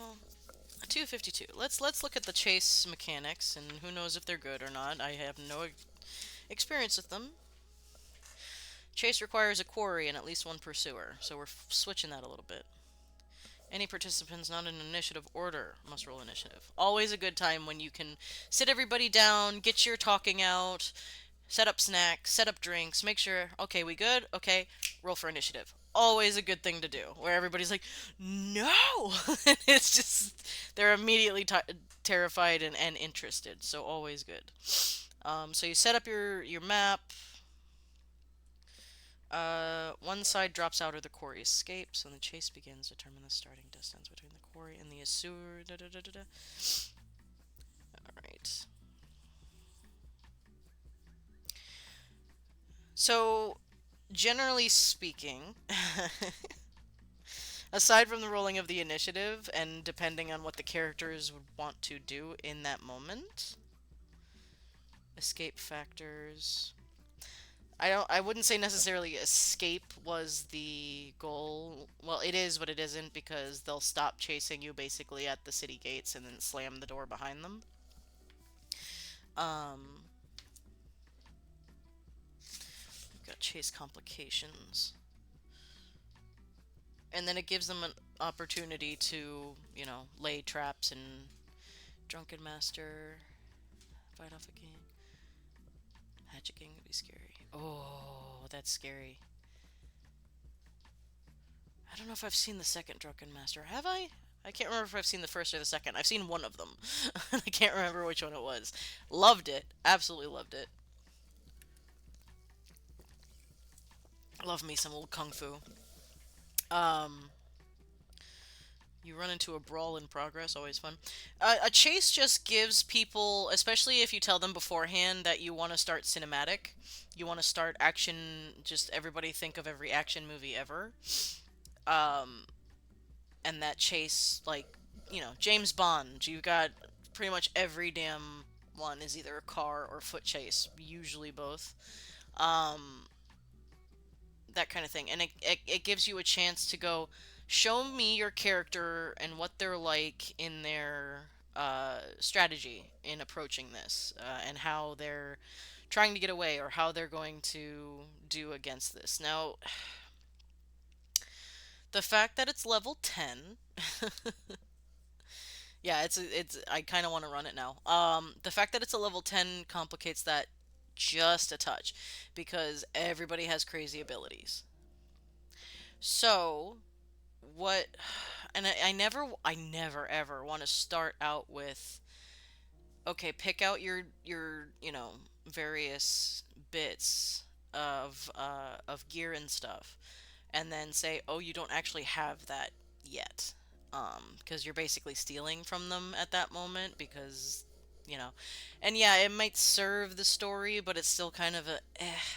252. Let's look at the chase mechanics, and who knows if they're good or not. I have no experience with them. Chase requires a quarry and at least one pursuer, so we're switching that a little bit. Any participants not in initiative order must roll initiative. Always a good time when you can sit everybody down, get your talking out, set up snacks, set up drinks, make sure, okay, we good? Okay, roll for initiative. Always a good thing to do, where everybody's like, no! It's just, they're immediately terrified and interested, so always good. So you set up your map. One side drops out or the quarry escapes. When the chase begins, determine the starting distance between the quarry and the Asur. Da, da, da, da, da. Alright. So, generally speaking, aside from the rolling of the initiative, and depending on what the characters would want to do in that moment, escape factors. I wouldn't say necessarily escape was the goal. Well, it is, but it isn't, because they'll stop chasing you basically at the city gates and then slam the door behind them. Um, we've got chase complications. And then it gives them an opportunity to, you know, lay traps and Drunken Master, fight off a king. Hatchet King would be scary. Oh, that's scary. I don't know if I've seen the second Drunken Master. Have I? I can't remember if I've seen the first or the second. I've seen one of them. I can't remember which one it was. Loved it. Absolutely loved it. Love me some old kung fu. Um, you run into a brawl in progress. Always fun. A chase just gives people, especially if you tell them beforehand that you want to start cinematic, you want to start action. Just everybody think of every action movie ever. Um, and that chase, like, you know, James Bond, you've got pretty much every damn one is either a car or foot chase, usually both. Um, that kind of thing. And it gives you a chance to go, show me your character and what they're like in their strategy in approaching this, and how they're trying to get away or how they're going to do against this. Now, the fact that it's level 10. Yeah, it's I kind of want to run it now. The fact that it's a level 10 complicates that just a touch because everybody has crazy abilities. So, what and I never ever want to start out with, okay, pick out your, you know, various bits of gear and stuff, and then say, oh, you don't actually have that yet, because you're basically stealing from them at that moment, because, you know, and yeah, it might serve the story, but it's still kind of a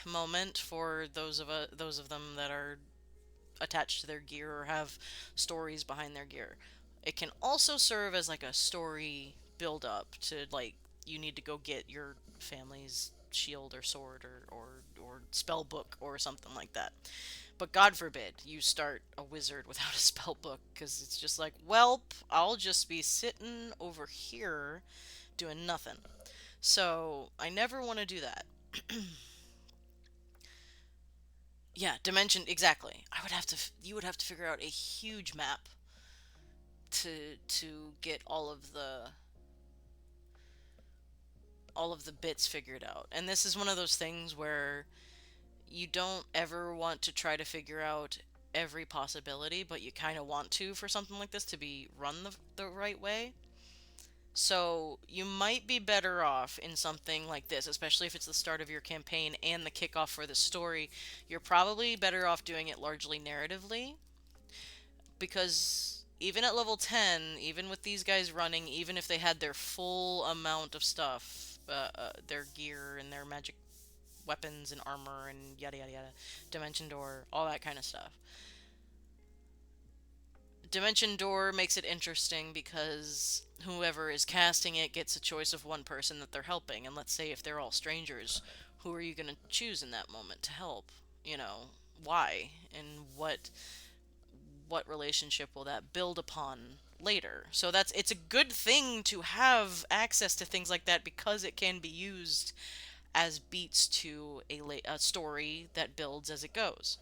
moment for those of them that are attached to their gear or have stories behind their gear. It can also serve as like a story build up to, like, you need to go get your family's shield or sword or spell book or something like that. But God forbid you start a wizard without a spell book, because it's just like, welp, I'll just be sitting over here doing nothing. So I never want to do that. Yeah, dimension, exactly. You would have to figure out a huge map to get all of the bits figured out. And this is one of those things where you don't ever want to try to figure out every possibility, but you kind of want to for something like this to be run the right way. So you might be better off in something like this, especially if it's the start of your campaign and the kickoff for the story. You're probably better off doing it largely narratively, because even at level 10, even with these guys running, even if they had their full amount of stuff, their gear and their magic weapons and armor and yada yada yada, dimension door, all that kind of stuff. Dimension door makes it interesting because whoever is casting it gets a choice of one person that they're helping. And let's say if they're all strangers, who are you going to choose in that moment to help? You know, why? And what relationship will that build upon later? So it's a good thing to have access to things like that because it can be used as beats to a story that builds as it goes.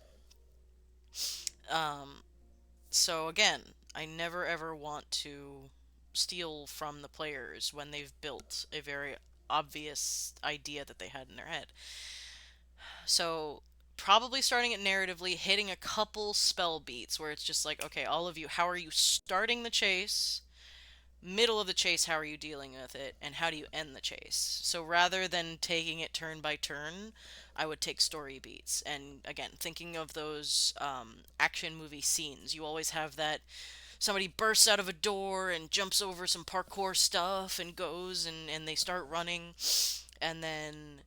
So again, I never ever want to steal from the players when they've built a very obvious idea that they had in their head. So probably starting it narratively, hitting a couple spell beats where it's just like, okay, all of you, how are you starting the chase? Middle of the chase, how are you dealing with it? And how do you end the chase? So rather than taking it turn by turn, I would take story beats. And again, thinking of those action movie scenes, you always have that somebody bursts out of a door and jumps over some parkour stuff and goes and they start running, and then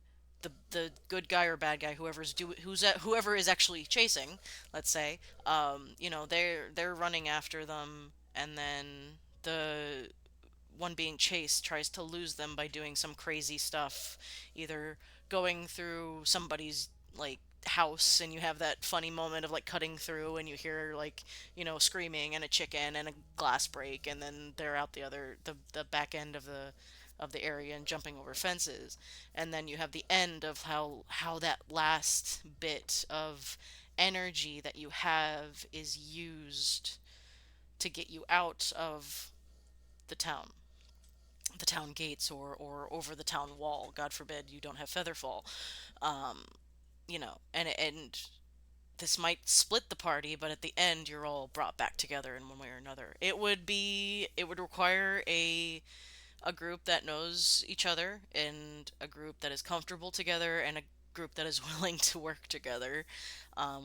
the good guy or bad guy, whoever is actually chasing, let's say, they're running after them, and then the one being chased tries to lose them by doing some crazy stuff, either going through somebody's like house, and you have that funny moment of like cutting through and you hear like, screaming and a chicken and a glass break, and then they're out the back end of the area and jumping over fences. And then you have the end of how that last bit of energy that you have is used to get you out of the town, the town gates, or over the town wall. God forbid you don't have featherfall. And this might split the party, but at the end you're all brought back together in one way or another. It would require a group that knows each other, and a group that is comfortable together, and a group that is willing to work together,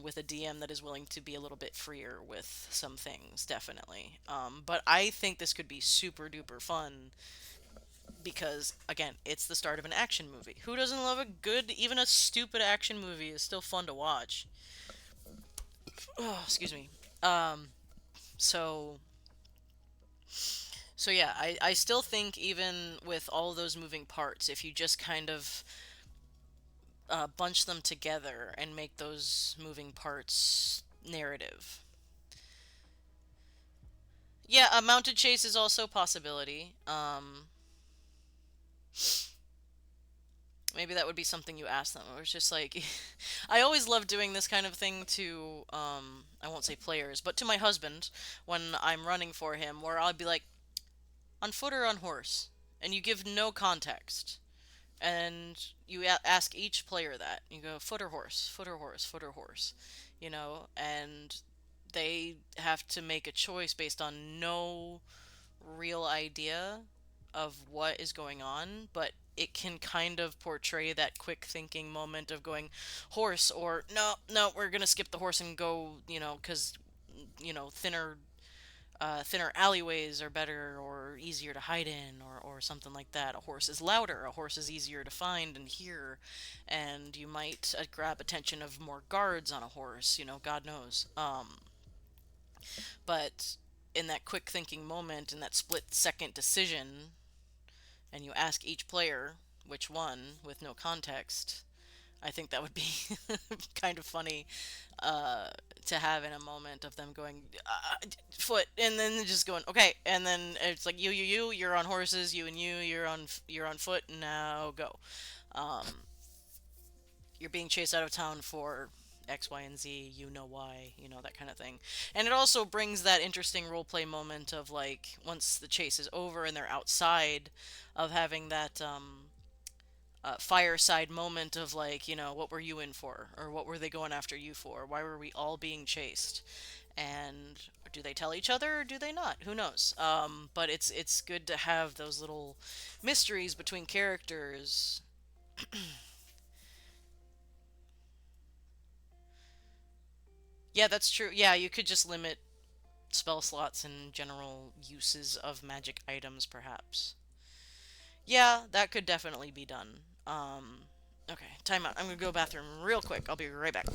with a DM that is willing to be a little bit freer with some things, definitely. But I think this could be super duper fun because, again, it's the start of an action movie. Who doesn't love a good, even a stupid action movie is still fun to watch? Oh, excuse me. So so yeah, I still think even with all those moving parts, if you just kind of bunch them together and make those moving parts narrative. Yeah, a mounted chase is also a possibility. Maybe that would be something you ask them. It was just like, I always love doing this kind of thing to, I won't say players, but to my husband when I'm running for him, where I'll be like, on foot or on horse? And you give no context. And you ask each player that. You go, foot or horse, foot or horse, foot or horse, and they have to make a choice based on no real idea of what is going on, but it can kind of portray that quick thinking moment of going horse, or no, no, we're gonna skip the horse and go, because thinner alleyways are better or easier to hide in, or something like that. A horse is louder, a horse is easier to find and hear, and you might grab attention of more guards on a horse, God knows. But in that quick thinking moment, in that split second decision, and you ask each player which one with no context, I think that would be kind of funny to have in a moment of them going foot, and then just going okay, and then it's like you're on horses, you and you're on foot, now go. Um, you're being chased out of town for X, Y, and Z, why, that kind of thing. And it also brings that interesting role play moment of like once the chase is over and they're outside, of having that fireside moment of like, what were you in for? Or what were they going after you for? Why were we all being chased? And do they tell each other or do they not? Who knows? But it's good to have those little mysteries between characters. Yeah, that's true. Yeah, you could just limit spell slots and general uses of magic items, perhaps. Yeah, that could definitely be done. Okay, time out. I'm gonna go bathroom real quick. I'll be right back.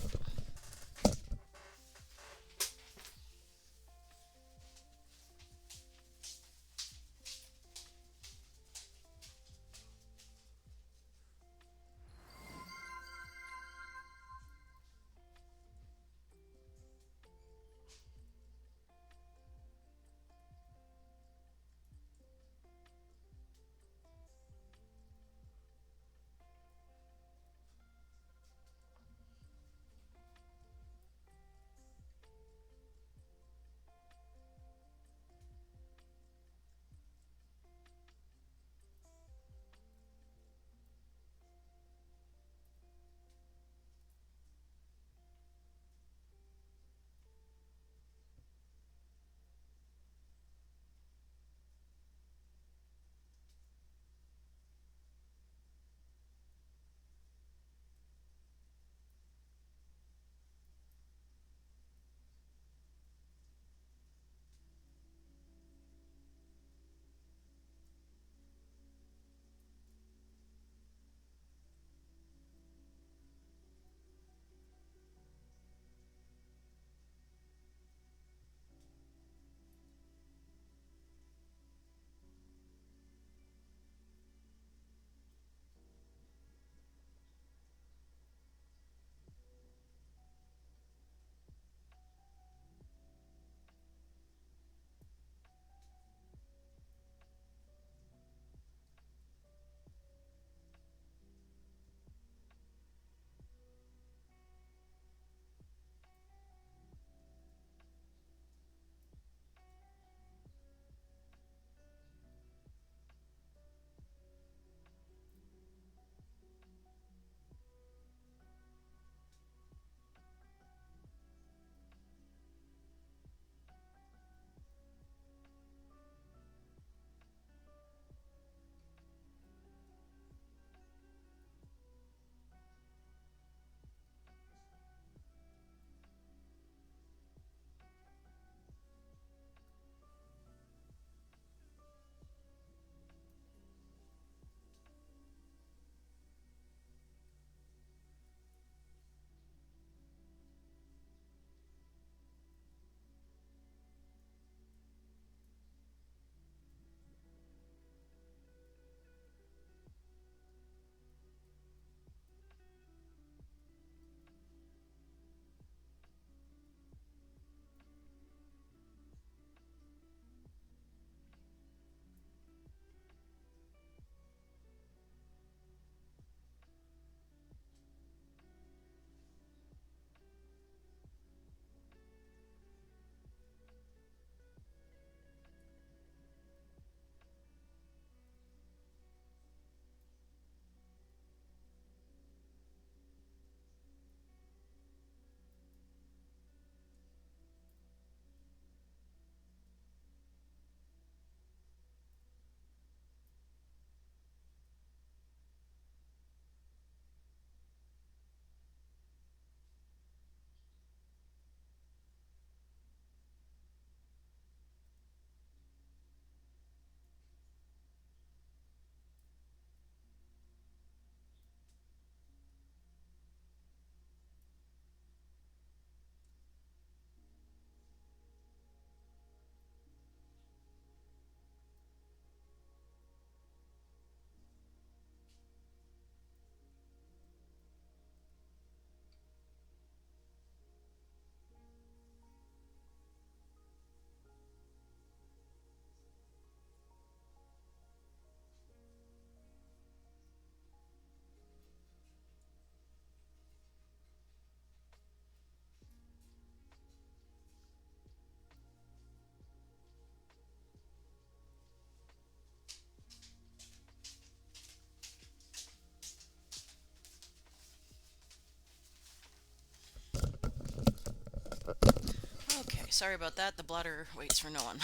Okay, sorry about that. The bladder waits for no one.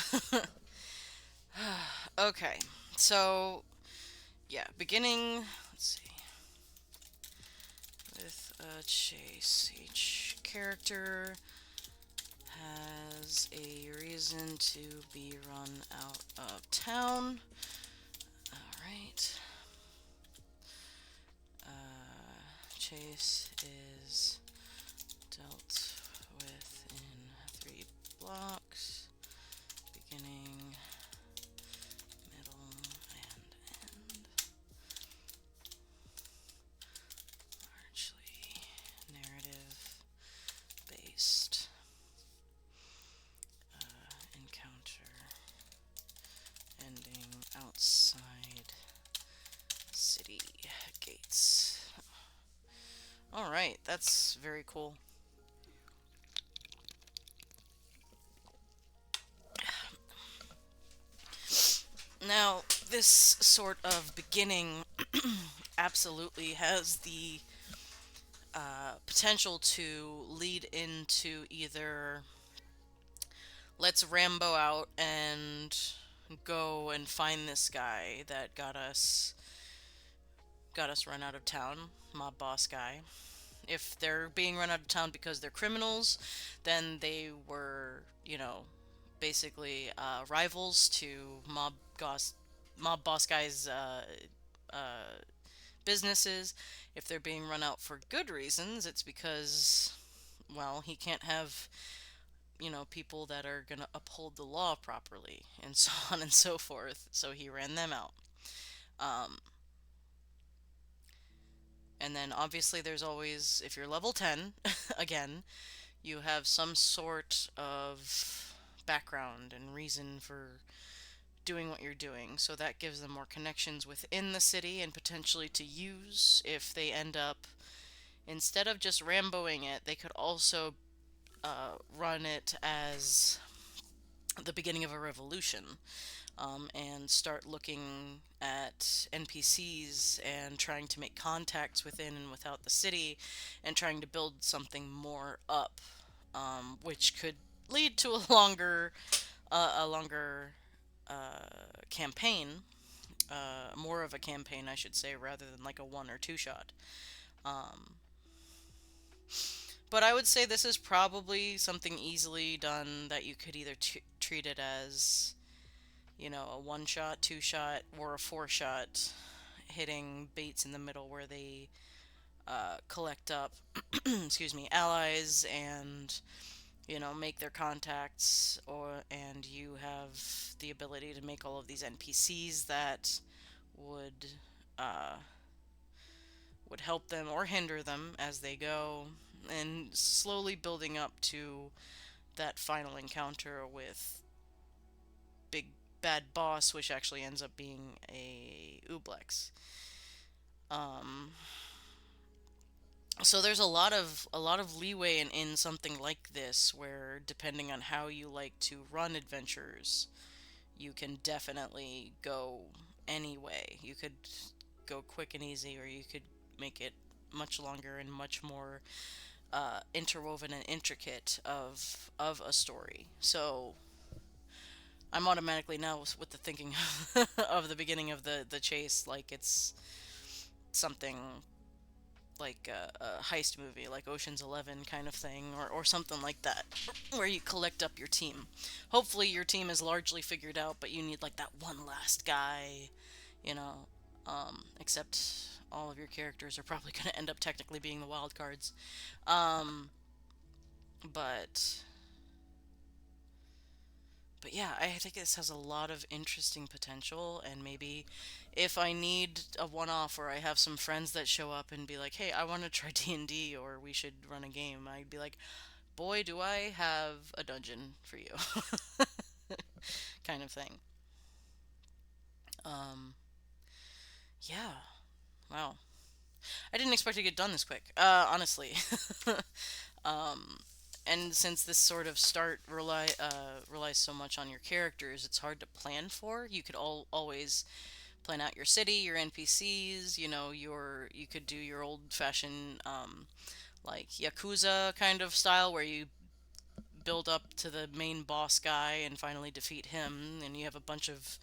Okay, so yeah, beginning. Let's see. With a chase, each character has a reason to be run out of town. Alright. Chase is dealt with in 3 blocks, beginning, middle, and end. Largely narrative based encounter ending outside city gates. Alright, that's very cool. Now, this sort of beginning absolutely has the potential to lead into either let's Rambo out and go and find this guy that got us run out of town, mob boss guy. If they're being run out of town because they're criminals, then they were, basically rivals to mob boss guy's businesses. If they're being run out for good reasons, it's because, well, he can't have, people that are going to uphold the law properly, and so on and so forth. So he ran them out. Um, and then obviously there's always, if you're level 10, again, you have some sort of background and reason for doing what you're doing. So that gives them more connections within the city and potentially to use if they end up, instead of just Ramboing it, they could also run it as the beginning of a revolution, and start looking at NPCs and trying to make contacts within and without the city and trying to build something more up, which could lead to a longer campaign, more of a campaign, I should say, rather than like a one or two shot. Um, but I would say this is probably something easily done that you could either treat it as, a one shot, two shot, or a four shot, hitting baits in the middle where they collect up, excuse me, allies and make their contacts, and you have the ability to make all of these NPCs that would uh, would help them or hinder them as they go, and slowly building up to that final encounter with Big Bad Boss, which actually ends up being a Ublex. Um, so there's a lot of leeway in something like this, where depending on how you like to run adventures, you can definitely go any way. You could go quick and easy, or you could make it much longer and much more interwoven and intricate of a story. So I'm automatically now with the thinking of the beginning of the chase, like it's something like a heist movie, like Ocean's 11 kind of thing, or something like that, where you collect up your team. Hopefully, your team is largely figured out, but you need like that one last guy, you know. Except all of your characters are probably going to end up technically being the wild cards. Um, but but yeah, I think this has a lot of interesting potential, and maybe if I need a one-off or I have some friends that show up and be like, "Hey, I want to try D&D or we should run a game," I'd be like, "Boy, do I have a dungeon for you." kind of thing. Um, yeah. Wow. I didn't expect to get done this quick, honestly. um, and since this sort of start relies so much on your characters, it's hard to plan for. You could always plan out your city, your NPCs. You could do your old-fashioned like Yakuza kind of style, where you build up to the main boss guy and finally defeat him, and you have a bunch of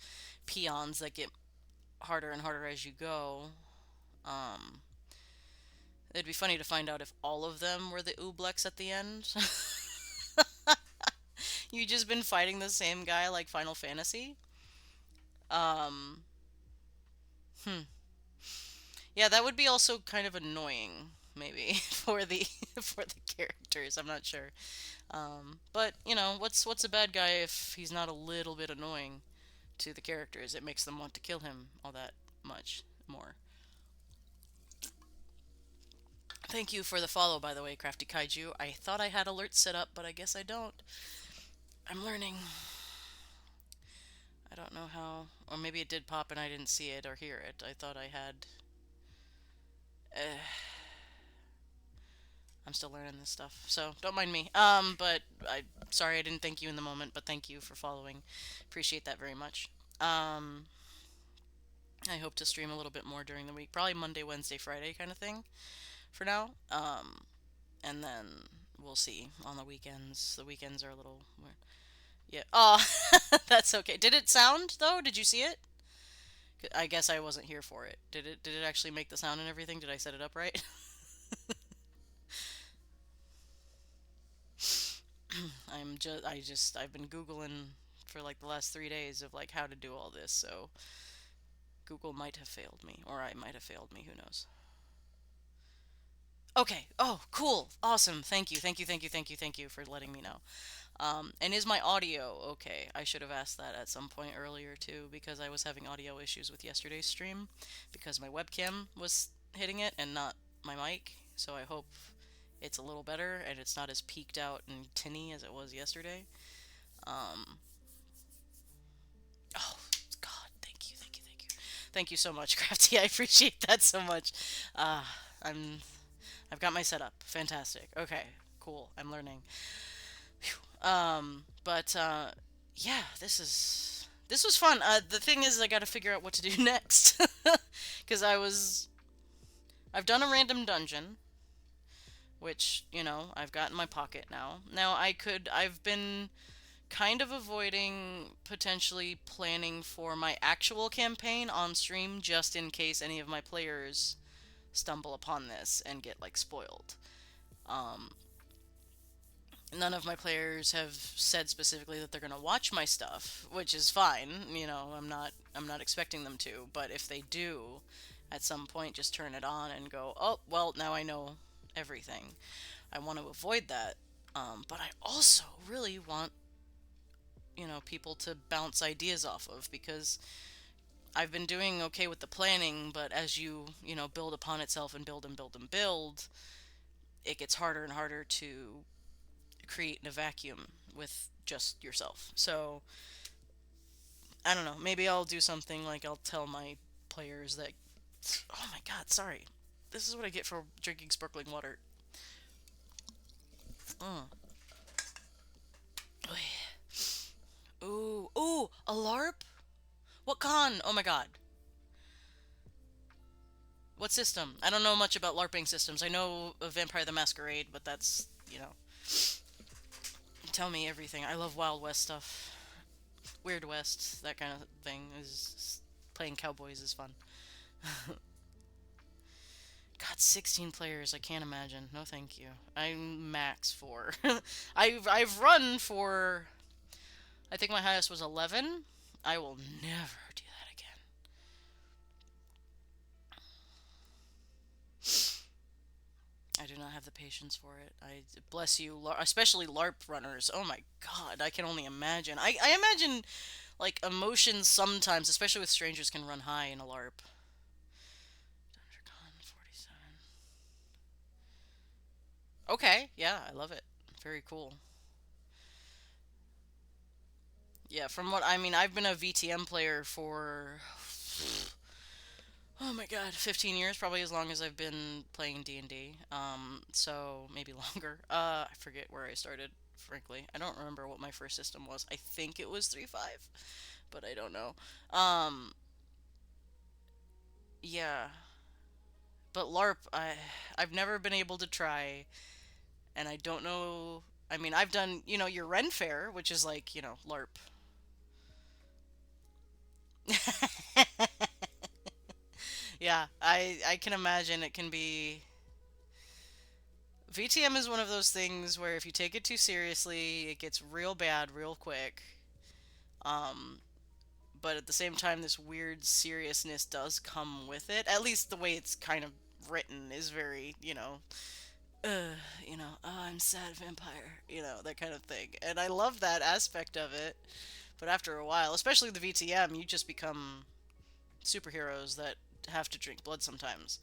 peons that get harder and harder as you go. Um, it'd be funny to find out if all of them were the Ooblex at the end. You just been fighting the same guy like Final Fantasy? Um, hmm. Yeah, that would be also kind of annoying, maybe for the for the characters. I'm not sure. But you know, what's a bad guy if he's not a little bit annoying to the characters? It makes them want to kill him all that much more. Thank you for the follow, by the way, Crafty Kaiju. I thought I had alerts set up, but I guess I don't. I'm learning. I don't know how, or maybe it did pop and I didn't see it or hear it. I thought I had. Uh, I'm still learning this stuff, so don't mind me. But I sorry I didn't thank you in the moment, but thank you for following. Appreciate that very much. Um, I hope to stream a little bit more during the week, probably Monday, Wednesday, Friday kind of thing for now. And then we'll see on the weekends. The weekends are a little weird. Yeah. Oh, that's okay. Did it sound though? Did you see it? I guess I wasn't here for it. Did it actually make the sound and everything? Did I set it up right? I've been Googling for like the last 3 days of like how to do all this, so Google might have failed me, or I might have failed me, who knows. Okay. Oh, cool. Awesome. Thank you. Thank you. Thank you. Thank you. Thank you for letting me know. And is my audio okay? I should have asked that at some point earlier too, because I was having audio issues with yesterday's stream because my webcam was hitting it and not my mic. So I hope it's a little better and it's not as peaked out and tinny as it was yesterday. Um, oh God, thank you, thank you, thank you, thank you so much, Crafty. I appreciate that so much. Uh, I'm I've got my setup. Fantastic. Okay, cool. I'm learning. But yeah, this was fun. The thing is, I got to figure out what to do next because I've done a random dungeon, which I've got in my pocket now. Now I've been kind of avoiding potentially planning for my actual campaign on stream just in case any of my players stumble upon this and get like spoiled. Um, None of my players have said specifically that they're going to watch my stuff, which is fine. I'm not expecting them to, but if they do, at some point just turn it on and go, "Oh, well, now I know everything." I want to avoid that. But I also really want, people to bounce ideas off of because I've been doing okay with the planning, but as build upon itself and build and build and build, it gets harder and harder to create in a vacuum with just yourself. So I don't know. Maybe I'll do something like I'll tell my players that. Oh my God! Sorry. This is what I get for drinking sparkling water. Mm. Ooh, ooh, a LARP? What con? Oh my God. What system? I don't know much about LARPing systems. I know of Vampire the Masquerade, but that's. Tell me everything. I love Wild West stuff. Weird West, that kind of thing is playing cowboys is fun. God, 16 players. I can't imagine. No, thank you. I'm max 4. I've run for. I think my highest was 11. I will never do that again. I do not have the patience for it. I bless you, especially LARP runners. Oh my God, I can only imagine. I imagine like emotions sometimes, especially with strangers, can run high in a LARP. Dundercon 47. Okay, yeah, I love it. Very cool. Yeah, from what I mean, I've been a VTM player for oh my God, 15 years, probably as long as I've been playing D&D. So maybe longer. I forget where I started, frankly. I don't remember what my first system was. I think it was 3.5, but I don't know. Um, yeah, but LARP, I've never been able to try, and I don't know. I mean, I've done, your Ren Fair, which is like, LARP. Yeah, I can imagine it can be VTM is one of those things where if you take it too seriously, it gets real bad real quick. Um, but at the same time, this weird seriousness does come with it. At least the way it's kind of written is very, oh, I'm sad vampire, that kind of thing. And I love that aspect of it. But after a while, especially the VTM, you just become superheroes that have to drink blood sometimes.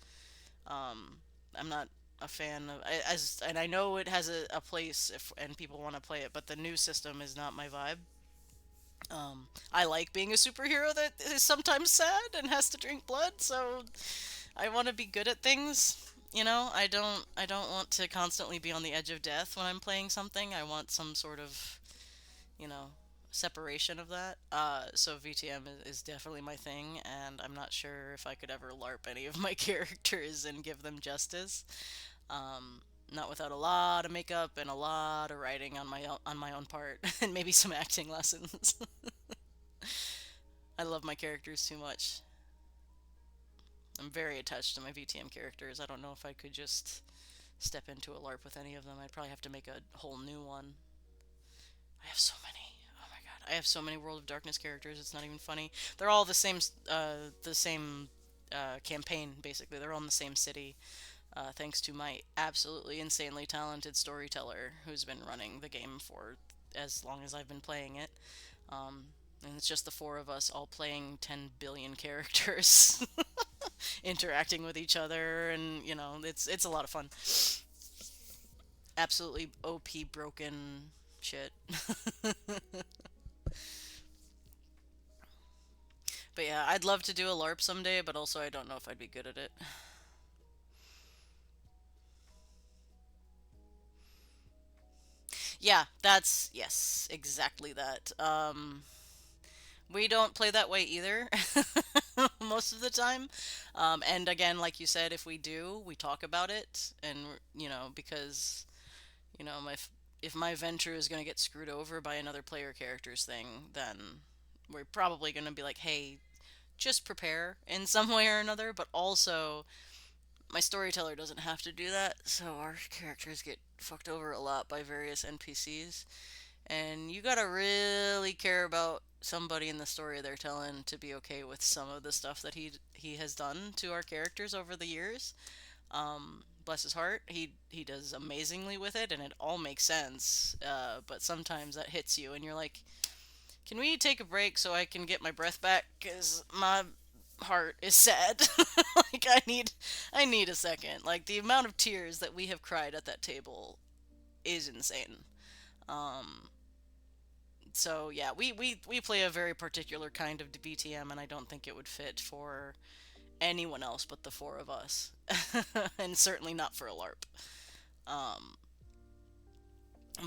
Um, I'm not a fan of and I know it has a place if and people want to play it, but the new system is not my vibe. I like being a superhero that is sometimes sad and has to drink blood, so I want to be good at things. I don't want to constantly be on the edge of death when I'm playing something. I want some sort of, you know, separation of that. So VTM is definitely my thing, and I'm not sure if I could ever LARP any of my characters and give them justice. Not without a lot of makeup and a lot of writing on my own part, and maybe some acting lessons. I love my characters too much. I'm very attached to my VTM characters. I don't know if I could just step into a LARP with any of them. I'd probably have to make a whole new one. I have so many. Oh my god, I have so many World of Darkness characters. It's not even funny. They're all the same campaign basically. They're all in the same city. Thanks to my absolutely insanely talented storyteller who's been running the game for as long as I've been playing it. And it's just the four of us all playing 10 billion characters, interacting with each other, and it's a lot of fun. Absolutely OP broken shit. But yeah, I'd love to do a LARP someday, but also I don't know if I'd be good at it. Yeah, that's yes, exactly that. We don't play that way either, most of the time. And again, like you said, if we do, we talk about it, and because my if my venture is going to get screwed over by another player character's thing, then we're probably going to be like, hey, just prepare in some way or another. But also, my storyteller doesn't have to do that, so our characters get fucked over a lot by various NPCs. And you gotta really care about somebody in the story they're telling to be okay with some of the stuff that he has done to our characters over the years. Bless his heart, he does amazingly with it, and it all makes sense. But sometimes that hits you, and you're like, "Can we take a break so I can get my breath back? Cause my heart is sad. Like I need a second. Like the amount of tears that we have cried at that table is insane." Um, so yeah, we play a very particular kind of BTM, and I don't think it would fit for anyone else but the four of us, and certainly not for a LARP. Um,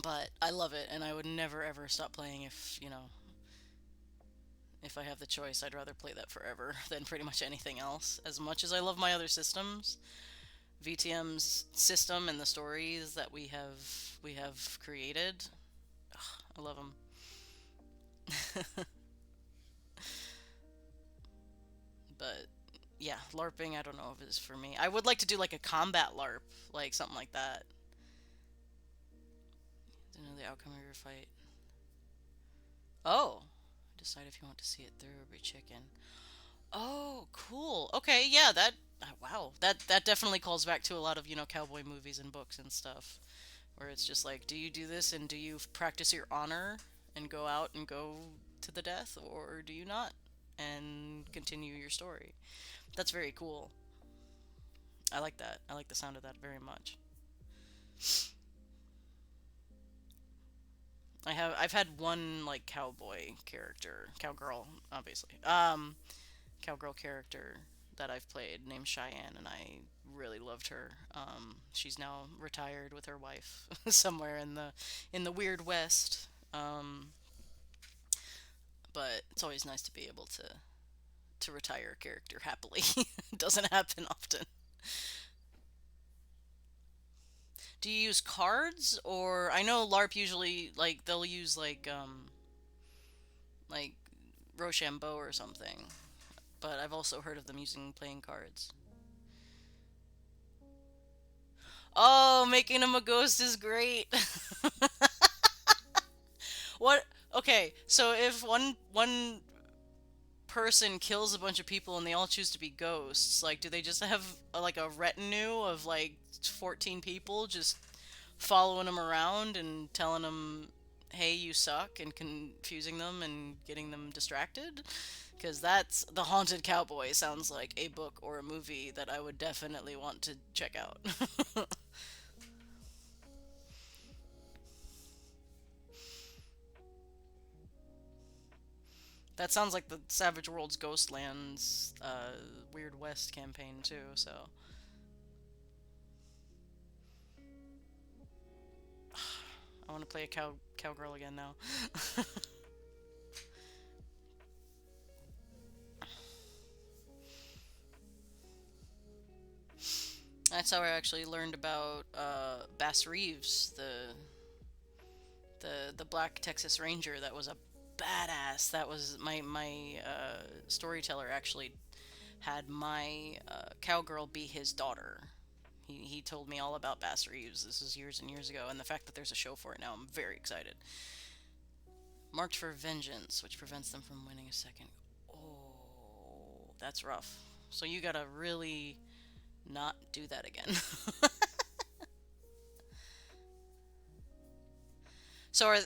but I love it, and I would never ever stop playing if I have the choice. I'd rather play that forever than pretty much anything else. As much as I love my other systems, VTM's system and the stories that we have created, I love them. But yeah, LARPing, I don't know if it's for me. I would like to do like a combat LARP, like something like that. To know the outcome of your fight. Oh, decide if you want to see it through or be chicken. Oh, cool. Okay, yeah, wow, that definitely calls back to a lot of cowboy movies and books and stuff, where it's just like, do you do this and do you practice your honor and go out and go to the death, or do you not and continue your story? That's very cool. I like that. I like the sound of that very much. I've had one like cowboy character, cowgirl, obviously. Cowgirl character that I've played named Cheyenne, and I really loved her. She's now retired with her wife somewhere in the weird west. But it's always nice to be able to retire a character happily. It doesn't happen often. Do you use cards, or I know LARP usually like they'll use like Rochambeau or something, but I've also heard of them using playing cards. Oh, making him a ghost is great. What? Okay, so if one person kills a bunch of people and they all choose to be ghosts, like, do they just have like a retinue of like 14 people just following them around and telling them, "Hey, you suck," and confusing them and getting them distracted? Because that's The Haunted Cowboy sounds like a book or a movie that I would definitely want to check out. That sounds like the Savage Worlds Ghostlands Weird West campaign too. So I want to play a cowgirl again now. That's how I actually learned about Bass Reeves, the Black Texas Ranger. That was a badass. That was my storyteller actually had my cowgirl be his daughter. He told me all about Bass Reeves. This was years and years ago, and the fact that there's a show for it now, I'm very excited. Marked for vengeance, which prevents them from winning a second. Oh, that's rough. So you gotta really not do that again. so are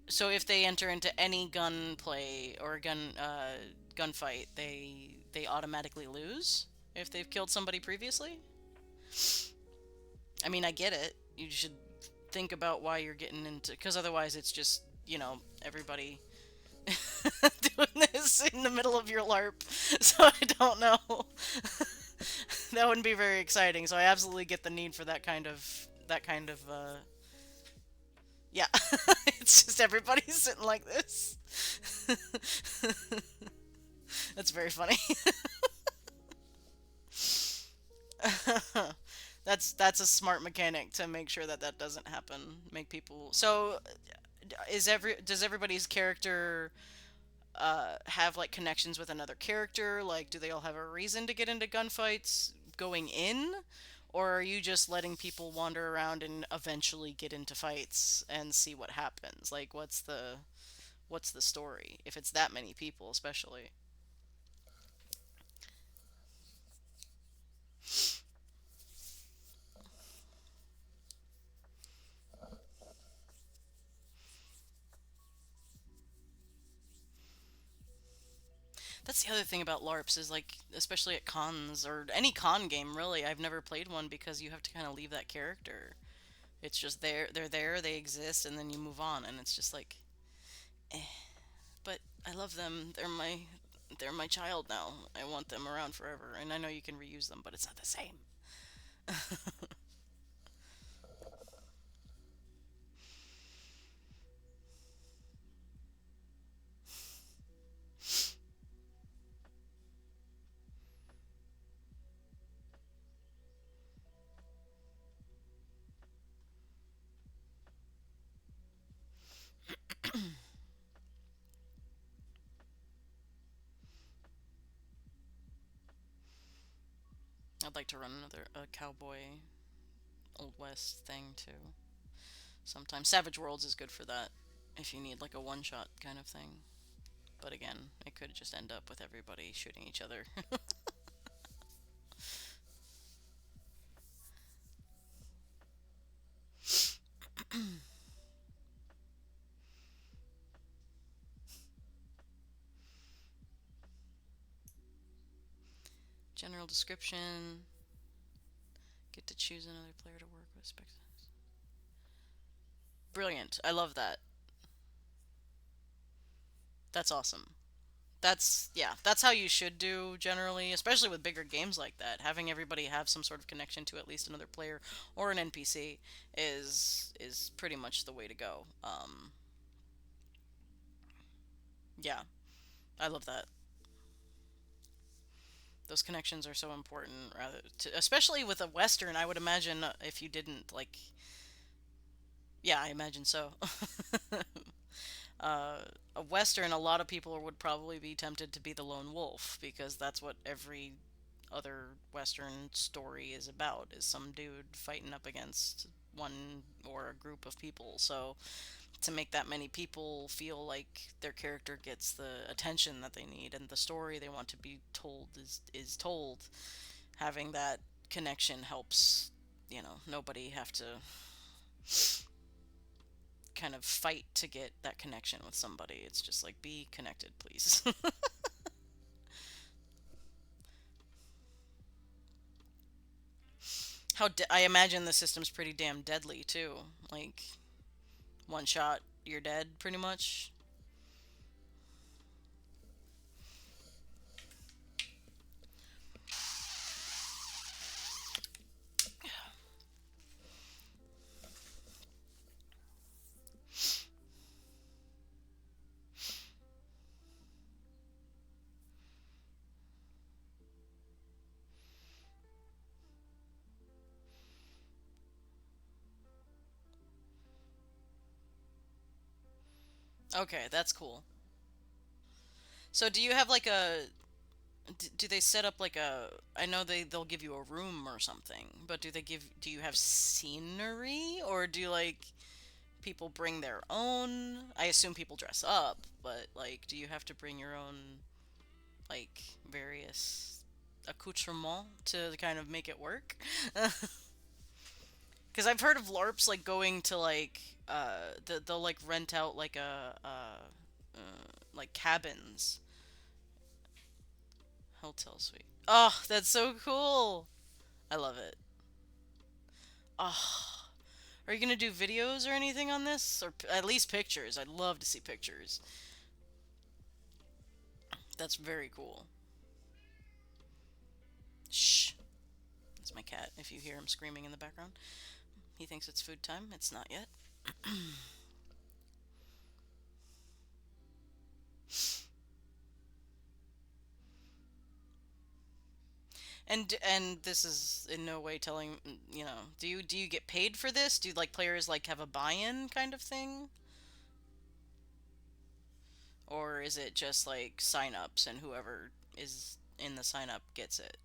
so if they enter into any gunplay or gunfight, they automatically lose if they've killed somebody previously. I mean, I get it. You should think about why you're getting into, because otherwise it's just everybody doing this in the middle of your LARP. So I don't know. That wouldn't be very exciting. So I absolutely get the need for that kind of yeah. It's just everybody sitting like this. That's very funny. That's a smart mechanic to make sure that that doesn't happen. Make people so does everybody's character have like connections with another character? Like, do they all have a reason to get into gunfights going in? Or are you just letting people wander around and eventually get into fights and see what happens? Like, what's the story? If it's that many people, especially. That's the other thing about LARPs is like, especially at cons or any con game, really. I've never played one because you have to kind of leave that character. It's just they're there, they exist, and then you move on, and it's just like, eh. But I love them. They're my child now. I want them around forever, and I know you can reuse them, but it's not the same. I'd like to run another a cowboy old west thing too. Sometimes Savage Worlds is good for that if you need like a one shot kind of thing. But again, it could just end up with everybody shooting each other. General description. Get to choose another player to work with. Brilliant. I love that. That's awesome. Yeah, that's how you should do generally, especially with bigger games like that. Having everybody have some sort of connection to at least another player or an NPC is pretty much the way to go. Yeah, I love that. Those connections are so important, especially with a western. I would imagine if you didn't like, yeah, I imagine so. A western, a lot of people would probably be tempted to be the lone wolf because that's what every other Western story is about, is some dude fighting up against one or a group of people. So to make that many people feel like their character gets the attention that they need and the story they want to be told is told, having that connection helps, nobody have to kind of fight to get that connection with somebody. It's just like, be connected, please. I imagine the system's pretty damn deadly too. Like, one shot, you're dead, pretty much. Okay, that's cool. So do you have like do they set up like a, I know they'll give you a room or something, but do you have scenery, or do like people bring their own? I assume people dress up, but like, do you have to bring your own like various accoutrement to kind of make it work? Because I've heard of LARPs like going to like they'll like rent out like like cabins, hotel suite. Oh, that's so cool! I love it. Oh, are you gonna do videos or anything on this, or at least pictures? I'd love to see pictures. That's very cool. Shh, that's my cat. If you hear him screaming in the background, he thinks it's food time. It's not yet. And this is in no way telling, do you get paid for this? Do like players like have a buy-in kind of thing? Or is it just like sign-ups and whoever is in the sign-up gets it?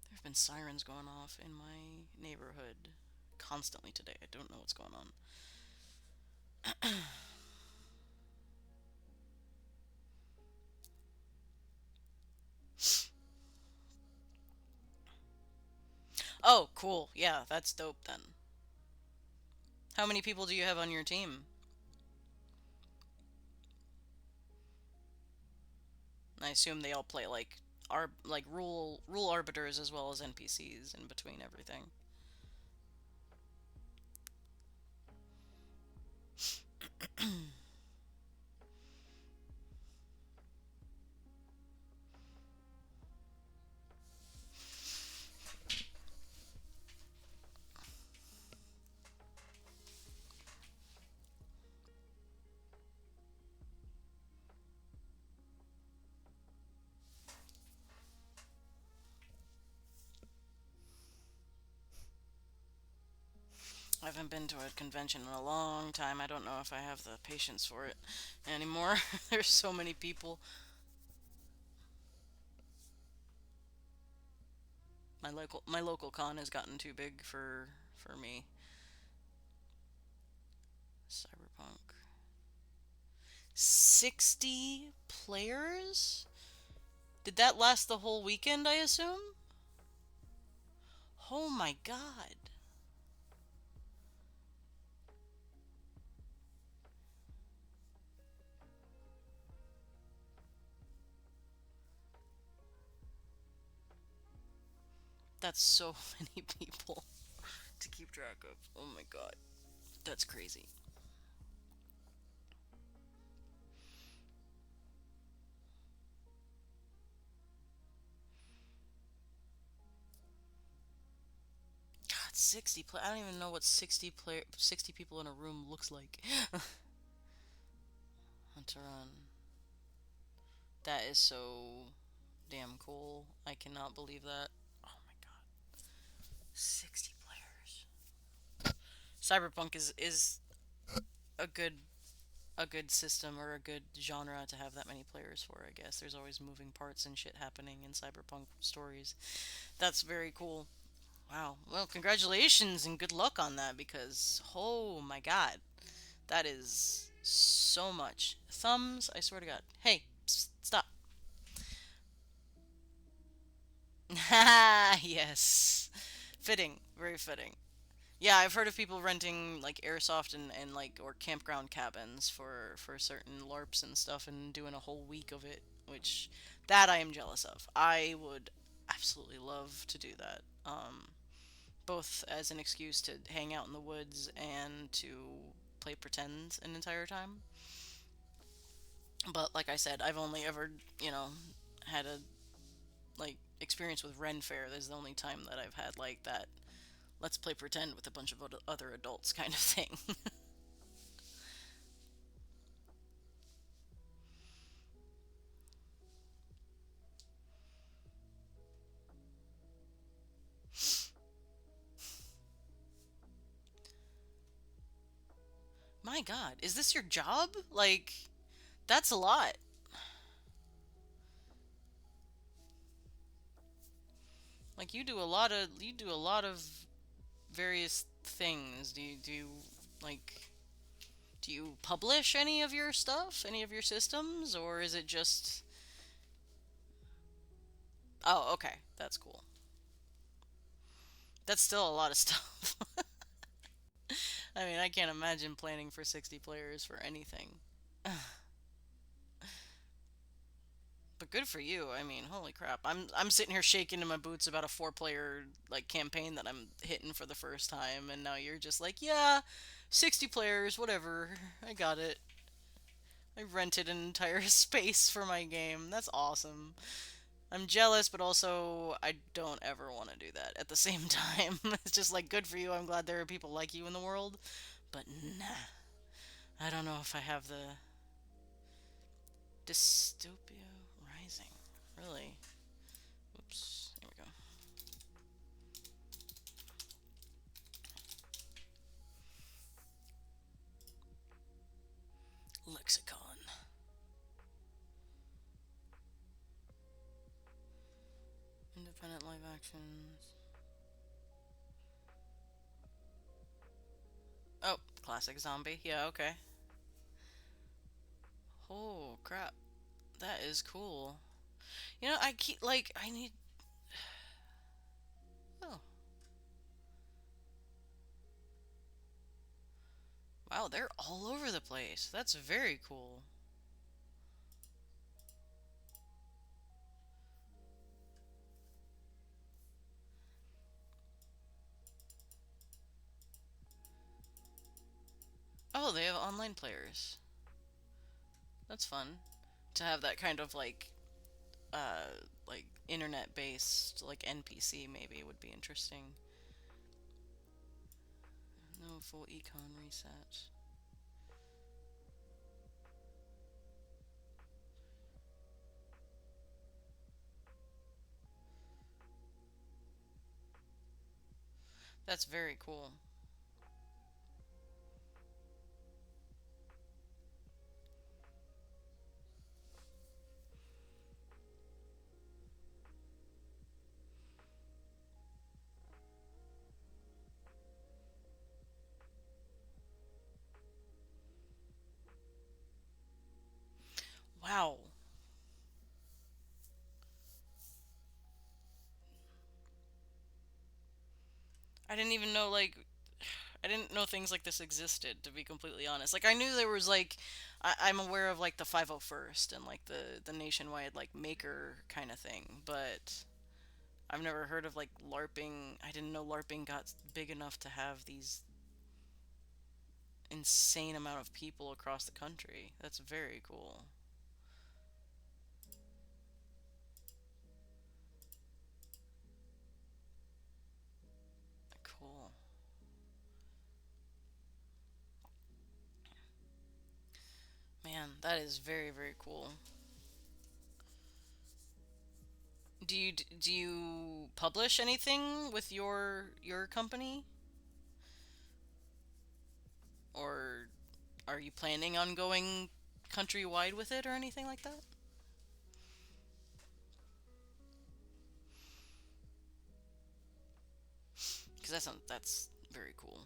There have been sirens going off in my neighborhood constantly today. I don't know what's going on. Oh, cool. Yeah, that's dope then. How many people do you have on your team? I assume they all play like rule arbiters as well as NPCs in between everything. I haven't been to a convention in a long time. I don't know if I have the patience for it anymore. There's so many people. My local con has gotten too big for me. Cyberpunk. 60 players? Did that last the whole weekend, I assume? Oh my god. That's so many people to keep track of. Oh my god. That's crazy. God, 60 play. I don't even know what 60 people in a room looks like. Hunter run. That is so damn cool. I cannot believe that. Oh my god. 60 players. Cyberpunk is a good a good system or a good genre to have that many players for, I guess. There's always moving parts and shit happening in cyberpunk stories. That's very cool. Wow. Well, congratulations and good luck on that because, oh my god, that is so much. Thumbs, I swear to God. Hey, psst, stop. Yes. Fitting. Very fitting. Yeah, I've heard of people renting like airsoft and like or campground cabins for certain LARPs and stuff and doing a whole week of it, which that I am jealous of. I would absolutely love to do that. Both as an excuse to hang out in the woods and to play pretend an entire time. But like I said, I've only ever, had a like experience with Ren Fair. This is the only time that I've had like that let's play pretend with a bunch of other adults kind of thing. My god, is this your job? Like that's a lot. Like you do a lot of various things. Like do you publish any of your stuff, any of your systems, or is it just Oh, okay. That's cool. That's still a lot of stuff. I mean, I can't imagine planning for 60 players for anything. But good for you. I mean, holy crap. I'm sitting here shaking in my boots about a four-player like campaign that I'm hitting for the first time and now you're just like, "Yeah, 60 players, whatever. I got it. I rented an entire space for my game. That's awesome." I'm jealous, but also I don't ever want to do that at the same time. It's just like good for you. I'm glad there are people like you in the world, but nah. I don't know if I have the dystopia rising. Really? Oops. Here we go. Lexicon. Independent live actions. Oh, classic zombie. Yeah, okay. Oh, crap. That is cool. I keep, like, I need. Oh. Wow, they're all over the place. That's very cool. Oh, they have online players. That's fun. To have that kind of, like internet based, like NPC maybe would be interesting. No full econ reset. That's very cool. Wow. I didn't even know like I didn't know things like this existed, to be completely honest. Like I knew there was like I'm aware of like the 501st and like the nationwide like maker kind of thing, but I've never heard of like LARPing. I didn't know LARPing got big enough to have these insane amount of people across the country. That's very cool. Cool. Man, that is very very cool. Do you publish anything with your company or Are you planning on going countrywide with it or anything like that? Because that's very cool.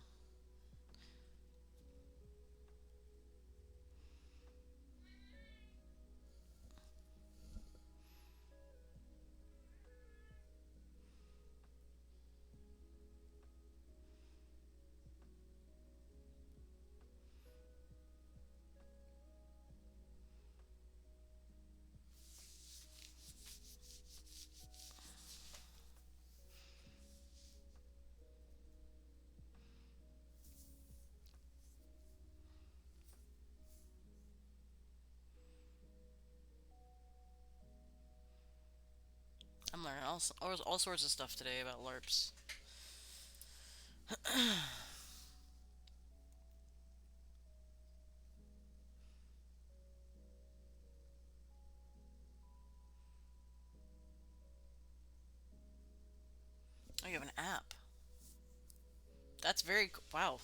I'm learning all sorts of stuff today about LARPs. Oh, you have an app. That's wow.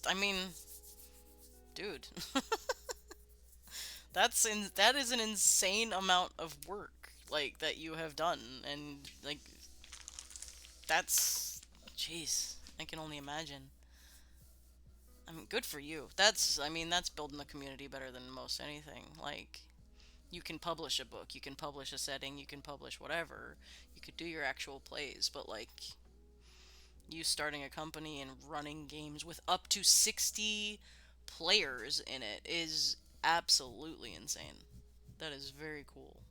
I mean, dude, that is an insane amount of work like that you have done, and like that's, jeez, I can only imagine. I mean, good for you. I mean, that's building the community better than most anything. Like, you can publish a book, you can publish a setting, you can publish whatever, you could do your actual plays, but like you starting a company and running games with up to 60 players in it is absolutely insane. That is very cool.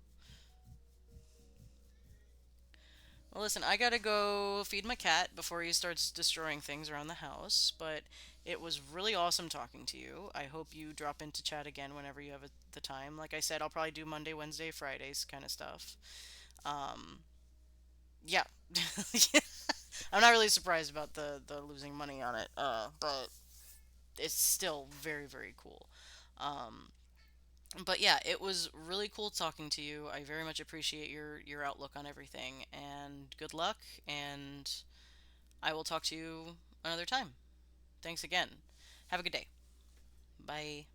Well, listen, I gotta go feed my cat before he starts destroying things around the house, but it was really awesome talking to you. I hope you drop into chat again whenever you have the time. Like I said, I'll probably do Monday, Wednesday, Fridays kind of stuff. Um, yeah. I'm not really surprised about the losing money on it, but it's still very, very cool. Um, but yeah, it was really cool talking to you. I very much appreciate your outlook on everything, and good luck, and I will talk to you another time. Thanks again. Have a good day. Bye.